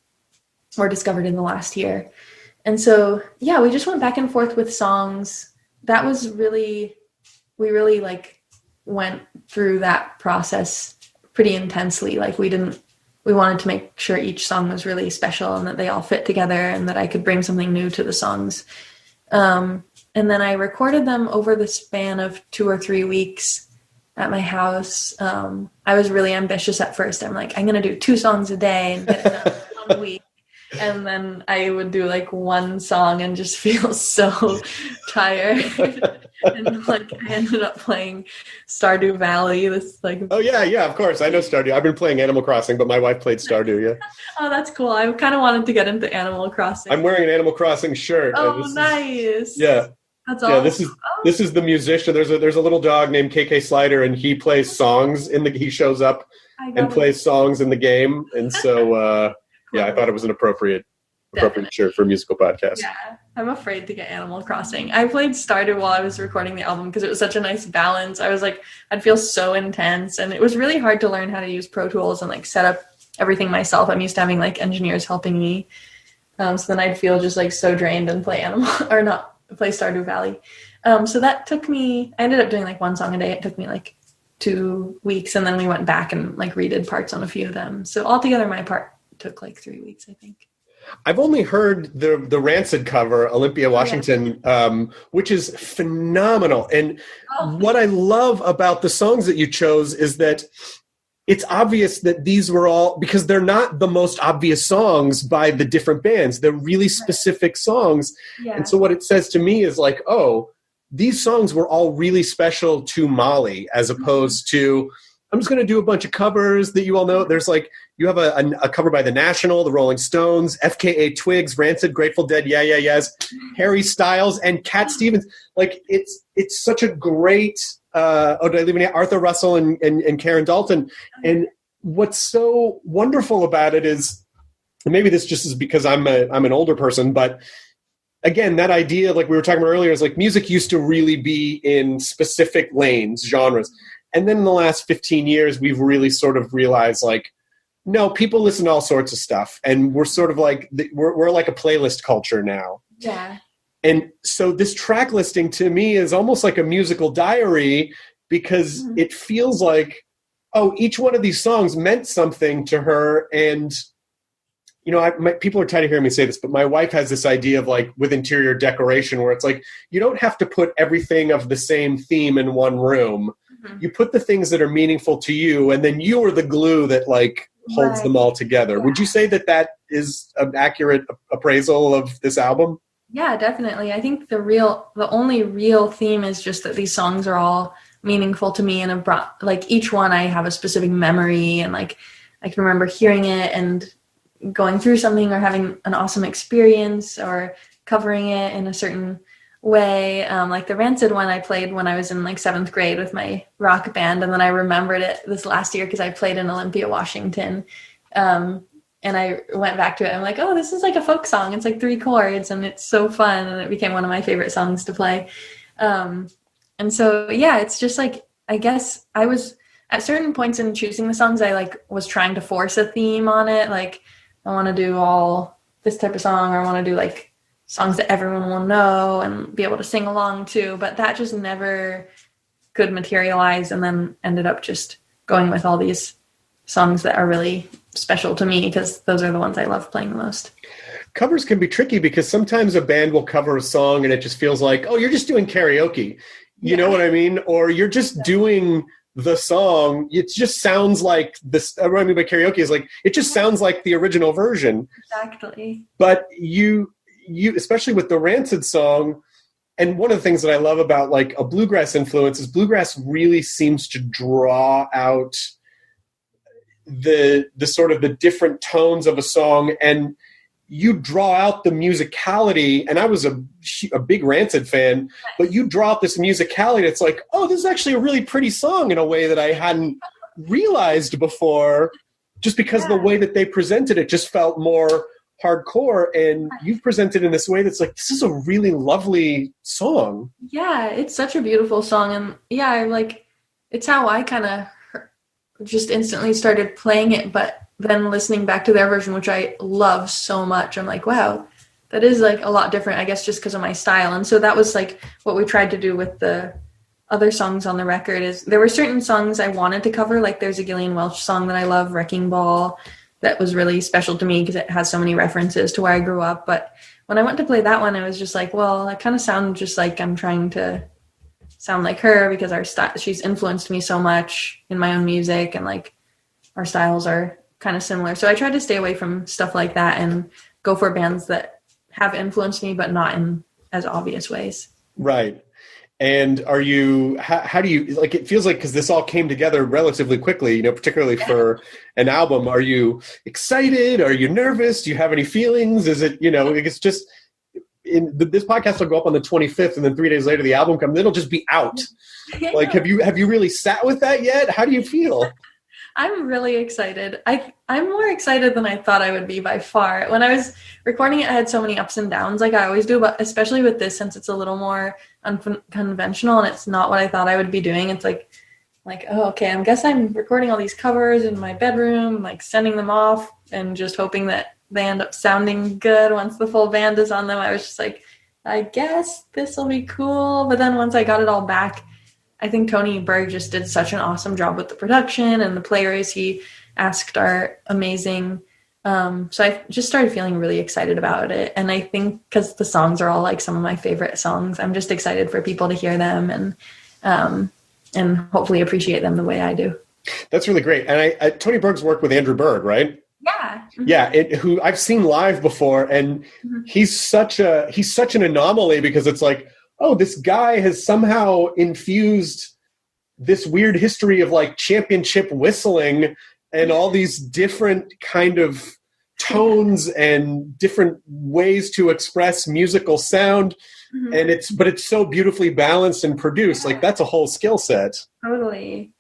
were discovered in the last year. And so, yeah, we just went back and forth with songs. That was we really like went through that process pretty intensely. Like we wanted to make sure each song was really special and that they all fit together and that I could bring something new to the songs. And then I recorded them over the span of 2 or 3 weeks at my house. I was really ambitious at first. I'm like, I'm going to do 2 songs a day and get it done in 1 week. And then I would do like 1 song and just feel so tired. And like I ended up playing Stardew Valley. This like Oh yeah, of course. I know Stardew. I've been playing Animal Crossing, but my wife played Stardew, yeah. oh, that's cool. I kind of wanted to get into Animal Crossing. I'm wearing an Animal Crossing shirt. Oh, nice. Yeah. That's Yeah, awesome. this is the musician. There's a little dog named KK Slider, and he plays songs he shows up and plays songs in the game. And so yeah, I thought it was an appropriate shirt for a musical podcast. Yeah, I'm afraid to get Animal Crossing. I played Stardew while I was recording the album because it was such a nice balance. I was like, I'd feel so intense, and it was really hard to learn how to use Pro Tools and like set up everything myself. I'm used to having like engineers helping me. So then I'd feel just like so drained and play Stardew Valley. So that took me, I ended up doing like one song a day. It took me like 2 weeks, and then we went back and like redid parts on a few of them. So altogether my part took like 3 weeks, I think. I've only heard the Rancid cover, Olympia, Washington, which is phenomenal. And what I love about the songs that you chose is that it's obvious that these were all, because they're not the most obvious songs by the different bands. They're really specific songs. Yeah. And so what it says to me is like, oh, these songs were all really special to Molly, as opposed to, I'm just going to do a bunch of covers that you all know. There's like, you have a cover by The National, The Rolling Stones, FKA Twigs, Rancid, Grateful Dead, Yeah, Yeah, Yeahs, Harry Styles, and Cat Stevens. Like, it's such a great, did I leave any? Arthur Russell and Karen Dalton. And what's so wonderful about it is, and maybe this just is because I'm an older person, but again, that idea, like we were talking about earlier, is like music used to really be in specific lanes, genres. And then in the last 15 years, we've really sort of realized, like, no, people listen to all sorts of stuff. And we're sort of like, we're like a playlist culture now. Yeah. And so this track listing to me is almost like a musical diary, because it feels like, oh, each one of these songs meant something to her. And, you know, people are tired of hearing me say this, but my wife has this idea of like with interior decoration where it's like, you don't have to put everything of the same theme in one room. You put the things that are meaningful to you, and then you are the glue that like holds them all together. Yeah. Would you say that is an accurate appraisal of this album? Yeah, definitely. I think the only real theme is just that these songs are all meaningful to me, and have brought, like, each one I have a specific memory, and like I can remember hearing it and going through something or having an awesome experience or covering it in a certain way. Like the Rancid one I played when I was in like 7th grade with my rock band, and then I remembered it this last year because I played in Olympia, Washington. And I went back to it. I'm like, oh, this is like a folk song. It's like 3 chords, and it's so fun. And it became one of my favorite songs to play. And so, yeah, it's just like, I guess I was at certain points in choosing the songs, I like was trying to force a theme on it. Like, I want to do all this type of song, or I want to do like songs that everyone will know and be able to sing along to. But that just never could materialize, and then ended up just going with all these songs that are really special to me, because those are the ones I love playing the most. Covers can be tricky because sometimes a band will cover a song and it just feels like, oh, you're just doing karaoke. You know what I mean? Or you're just doing the song. It just sounds like this. What I mean by karaoke is like, it just sounds like the original version. Exactly. But you, especially with the Rancid song, and one of the things that I love about like a bluegrass influence is bluegrass really seems to draw out the sort of the different tones of a song, and you draw out the musicality. And I was a big Rancid fan, but you draw out this musicality. It's like, oh, this is actually a really pretty song in a way that I hadn't realized before, just because the way that they presented it just felt more hardcore, and you've presented in this way that's like, this is a really lovely song. Yeah, it's such a beautiful song. And yeah, like, it's how I kind of just instantly started playing it, but then listening back to their version, which I love so much, I'm like, wow, that is like a lot different, I guess, just because of my style. And so that was like what we tried to do with the other songs on the record. Is there were certain songs I wanted to cover, like there's a Gillian Welch song that I love, Wrecking Ball, that was really special to me because it has so many references to where I grew up. But when I went to play that one, I was just like, well, I kind of sound just like I'm trying to sound like her, because our she's influenced me so much in my own music, and like our styles are kind of similar. So I tried to stay away from stuff like that and go for bands that have influenced me, but not in as obvious ways. Right. And how do you, like, it feels like, because this all came together relatively quickly, particularly for an album, are you excited? Are you nervous? Do you have any feelings? Is it, it's just, this podcast will go up on the 25th, and then 3 days later the album comes, it'll just be out. Like, have you really sat with that yet? How do you feel? I'm really excited. I'm more excited than I thought I would be by far. When I was recording it, I had so many ups and downs, like I always do, but especially with this, since it's a little more unconventional and it's not what I thought I would be doing. It's like, oh, okay, I guess I'm recording all these covers in my bedroom, like sending them off and just hoping that they end up sounding good once the full band is on them. I was just like, I guess this will be cool. But then once I got it all back, I think Tony Berg just did such an awesome job with the production, and the players he asked are amazing. So I just started feeling really excited about it. And I think because the songs are all like some of my favorite songs, I'm just excited for people to hear them and hopefully appreciate them the way I do. That's really great. And Tony Berg's worked with Andrew Berg, right? Yeah. Mm-hmm. Yeah, who I've seen live before, and he's such an anomaly, because it's like, oh, this guy has somehow infused this weird history of like championship whistling and all these different kind of tones and different ways to express musical sound. Mm-hmm. And it's so beautifully balanced and produced. Like, that's a whole skill set. Totally.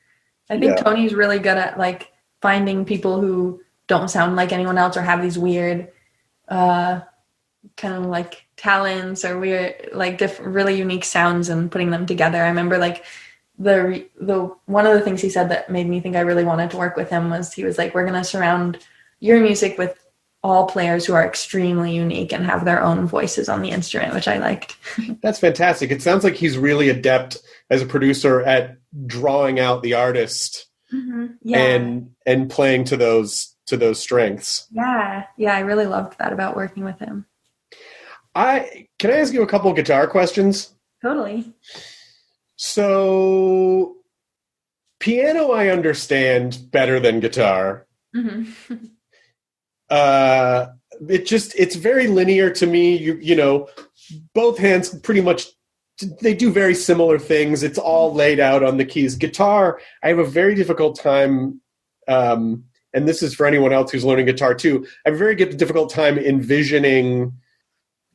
I think Tony's really good at like finding people who don't sound like anyone else or have these weird kind of like talents or weird, like different, really unique sounds, and putting them together. I remember like the one of the things he said that made me think I really wanted to work with him was, he was like, we're going to surround your music with all players who are extremely unique and have their own voices on the instrument, which I liked. That's fantastic. It sounds like he's really adept as a producer at drawing out the artist and playing to those strengths. Yeah. I really loved that about working with him. Can I ask you a couple of guitar questions? Totally. So, piano I understand better than guitar. Mm-hmm. It's very linear to me. You know, both hands pretty much, they do very similar things. It's all laid out on the keys. Guitar, I have a very difficult time, and this is for anyone else who's learning guitar too, I have a very difficult time envisioning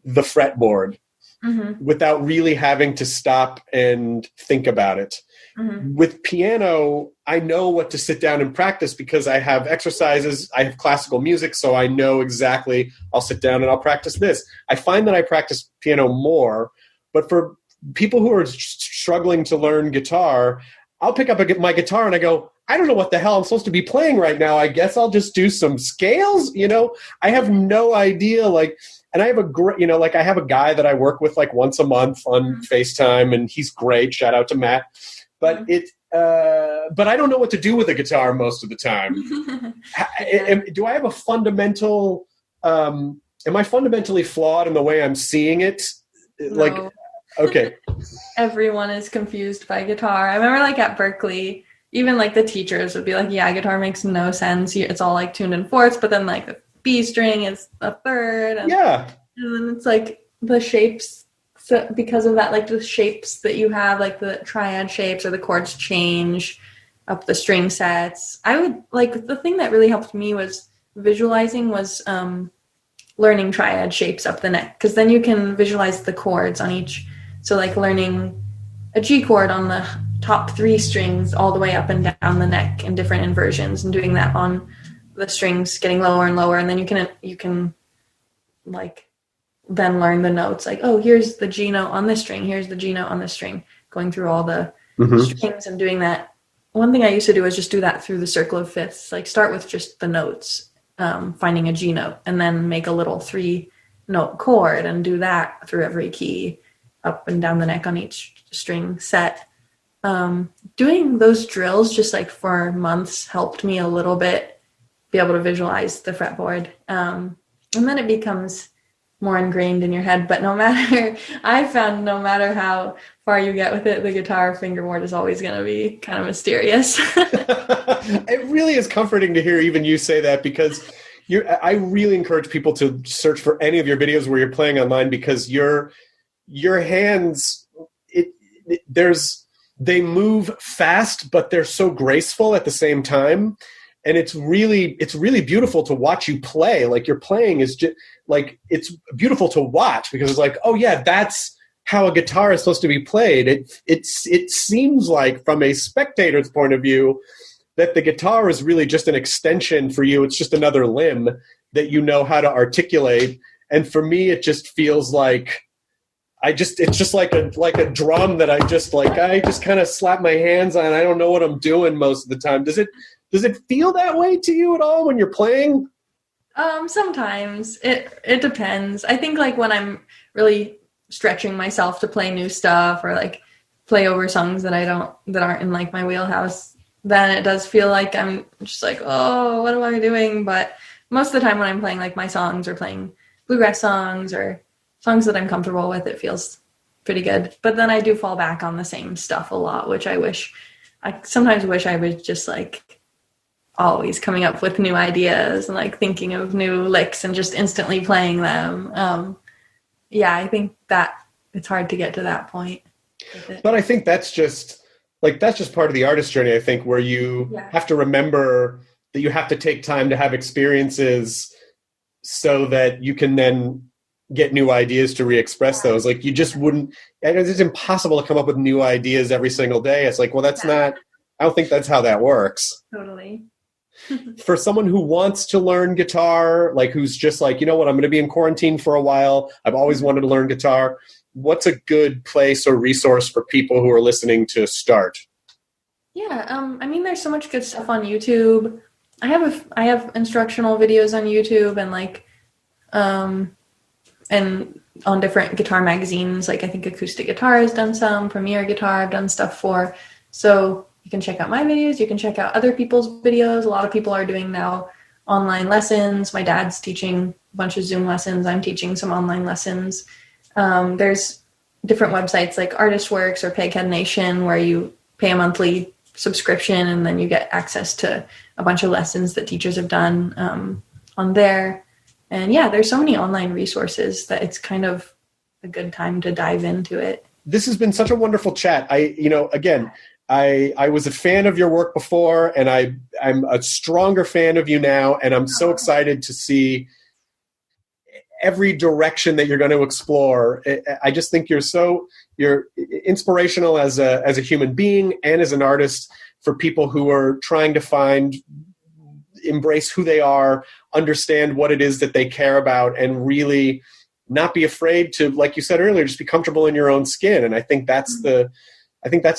the fretboard without really having to stop and think about it. Mm-hmm. With piano, I know what to sit down and practice because I have exercises, I have classical music, so I know exactly, I'll sit down and I'll practice this. I find that I practice piano more, but for people who are struggling to learn guitar, I'll pick up my guitar and I go, I don't know what the hell I'm supposed to be playing right now. I guess I'll just do some scales, you know? I have no idea, like, and I have a great, you know, like I have a guy that I work with like once a month on FaceTime, and he's great. Shout out to Matt. But but I don't know what to do with a guitar most of the time. Do I have a fundamental, am I fundamentally flawed in the way I'm seeing it? No. Like, okay. Everyone is confused by guitar. I remember like at Berkeley, even like the teachers would be like, yeah, guitar makes no sense. It's all like tuned in fourths, but then like the B string is a third. And then it's like the shapes. So because of that, like the shapes that you have, like the triad shapes or the chords change up the string sets. I would like, the thing that really helped me was visualizing was learning triad shapes up the neck. Cause then you can visualize the chords on each. So like learning a G chord on the top 3 strings all the way up and down the neck in different inversions, and doing that on the strings getting lower and lower. And then you can like then learn the notes, like, oh, here's the G note on this string, here's the G note on this string, going through all the strings and doing that. One thing I used to do is just do that through the circle of fifths, like start with just the notes, finding a G note, and then make a little 3-note chord and do that through every key up and down the neck on each string set. Doing those drills just like for months helped me a little bit be able to visualize the fretboard. And then it becomes more ingrained in your head. But I found no matter how far you get with it, the guitar fingerboard is always going to be kind of mysterious. It really is comforting to hear even you say that, because I really encourage people to search for any of your videos where you're playing online, because your hands, they move fast, but they're so graceful at the same time. And it's really beautiful to watch you play. Like your playing is just like, it's beautiful to watch because it's like, oh yeah, that's how a guitar is supposed to be played. It seems like from a spectator's point of view that the guitar is really just an extension for you. It's just another limb that you know how to articulate. And for me, it just feels like it's just like a drum that I just kind of slap my hands on. I don't know what I'm doing most of the time. Does it feel that way to you at all when you're playing? Sometimes it depends. I think like when I'm really stretching myself to play new stuff or like play over songs that aren't in like my wheelhouse, then it does feel like I'm just like, oh, what am I doing? But most of the time when I'm playing like my songs or playing bluegrass songs or songs that I'm comfortable with, it feels pretty good. But then I do fall back on the same stuff a lot, which I sometimes wish I was just like always coming up with new ideas and like thinking of new licks and just instantly playing them. Yeah, I think that it's hard to get to that point. But I think that's just part of the artist journey, I think, where you have to remember that you have to take time to have experiences so that you can then get new ideas to re-express those. Like you just wouldn't, it's impossible to come up with new ideas every single day. It's like, well, I don't think that's how that works. Totally. For someone who wants to learn guitar, like who's just like, you know what, I'm going to be in quarantine for a while. I've always wanted to learn guitar. What's a good place or resource for people who are listening to start? Yeah. I mean, there's so much good stuff on YouTube. I have instructional videos on YouTube and like, and on different guitar magazines. Like I think Acoustic Guitar has done some, Premier Guitar I've done stuff for. So you can check out my videos. You can check out other people's videos. A lot of people are doing now online lessons. My dad's teaching a bunch of Zoom lessons. I'm teaching some online lessons. There's different websites like ArtistWorks or Peghead Nation where you pay a monthly subscription and then you get access to a bunch of lessons that teachers have done on there. And yeah, there's so many online resources that it's kind of a good time to dive into it. This has been such a wonderful chat. I was a fan of your work before, and I'm a stronger fan of you now, and I'm so excited to see every direction that you're going to explore. I just think you're inspirational as a human being and as an artist for people who are trying to embrace who they are, understand what it is that they care about, and really not be afraid to, like you said earlier, just be comfortable in your own skin. And I think that's the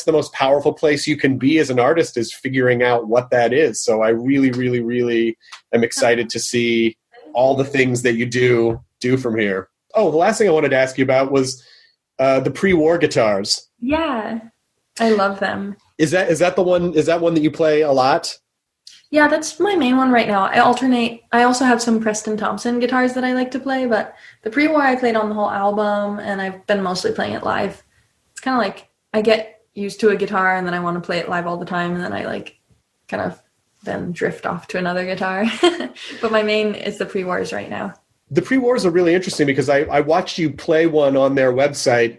most powerful place you can be as an artist, is figuring out what that is. So I really, really, really am excited to see all the things that you do from here. Oh, the last thing I wanted to ask you about was the pre-war guitars. Yeah, I love them. Is that the one? Is that one that you play a lot? Yeah, that's my main one right now. I alternate. I also have some Preston Thompson guitars that I like to play, but the pre-war I played on the whole album, and I've been mostly playing it live. It's kind of like I get used to a guitar and then I want to play it live all the time, and then I like kind of then drift off to another guitar. But my main is the pre-wars right now. The pre-wars are really interesting because I watched you play one on their website,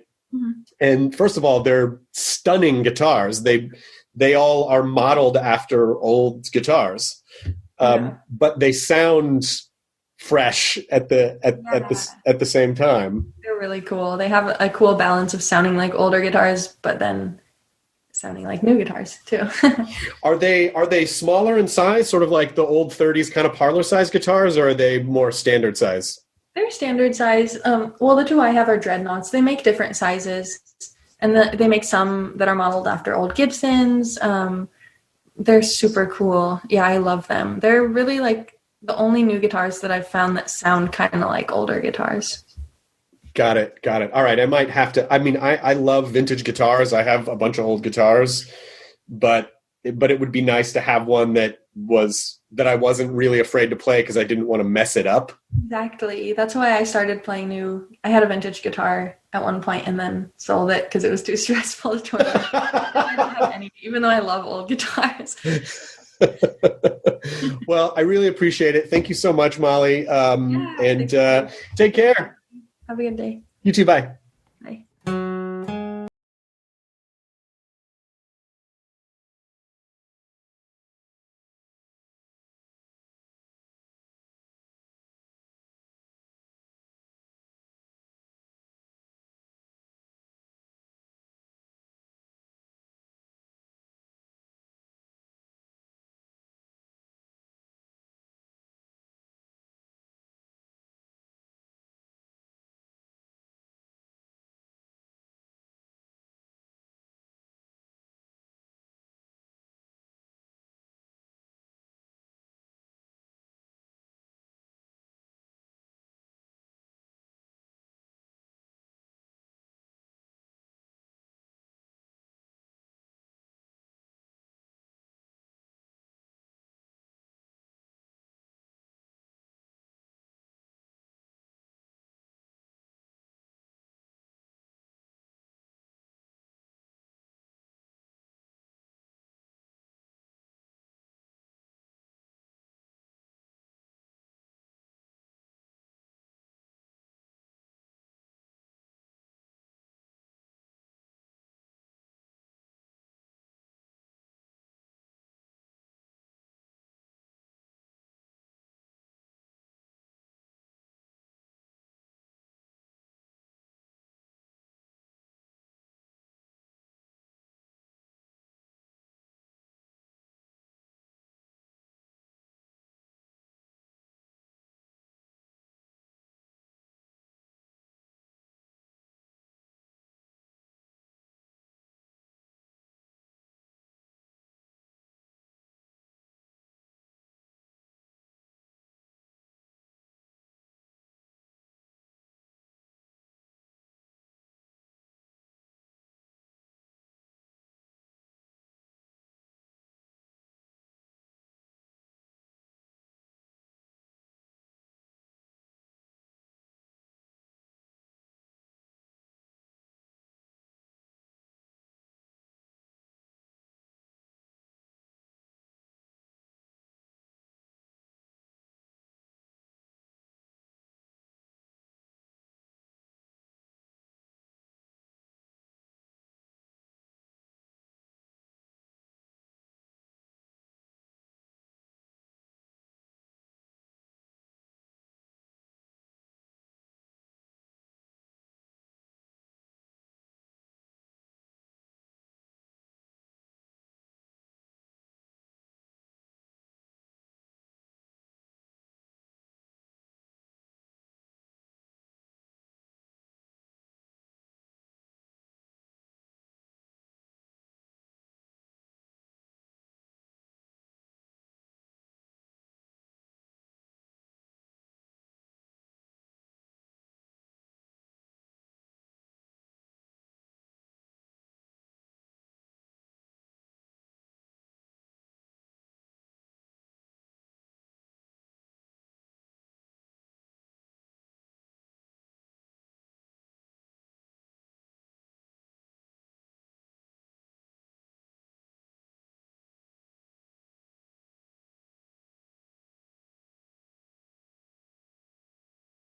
and first of all, they're stunning guitars. They all are modeled after old guitars, but they sound fresh at the same time. They're really cool. They have a cool balance of sounding like older guitars, but then sounding like new guitars too. Are they smaller in size, sort of like the old 30s kind of parlor size guitars, or are they more standard size? They're standard size. Well, the two I have are dreadnoughts. They make different sizes, and they make some that are modeled after old Gibsons. They're super cool. Yeah, I love them. They're really like the only new guitars that I've found that sound kind of like older guitars. Got it. All right. I might have to, I love vintage guitars. I have a bunch of old guitars, but it would be nice to have one that I wasn't really afraid to play because I didn't want to mess it up. Exactly. That's why I started playing new. I had a vintage guitar at one point and then sold it because it was too stressful to join. I don't have any, even though I love old guitars. Well, I really appreciate it. Thank you so much, Molly. Take care. Have a good day. You too. Bye.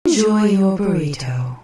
Enjoy your burrito.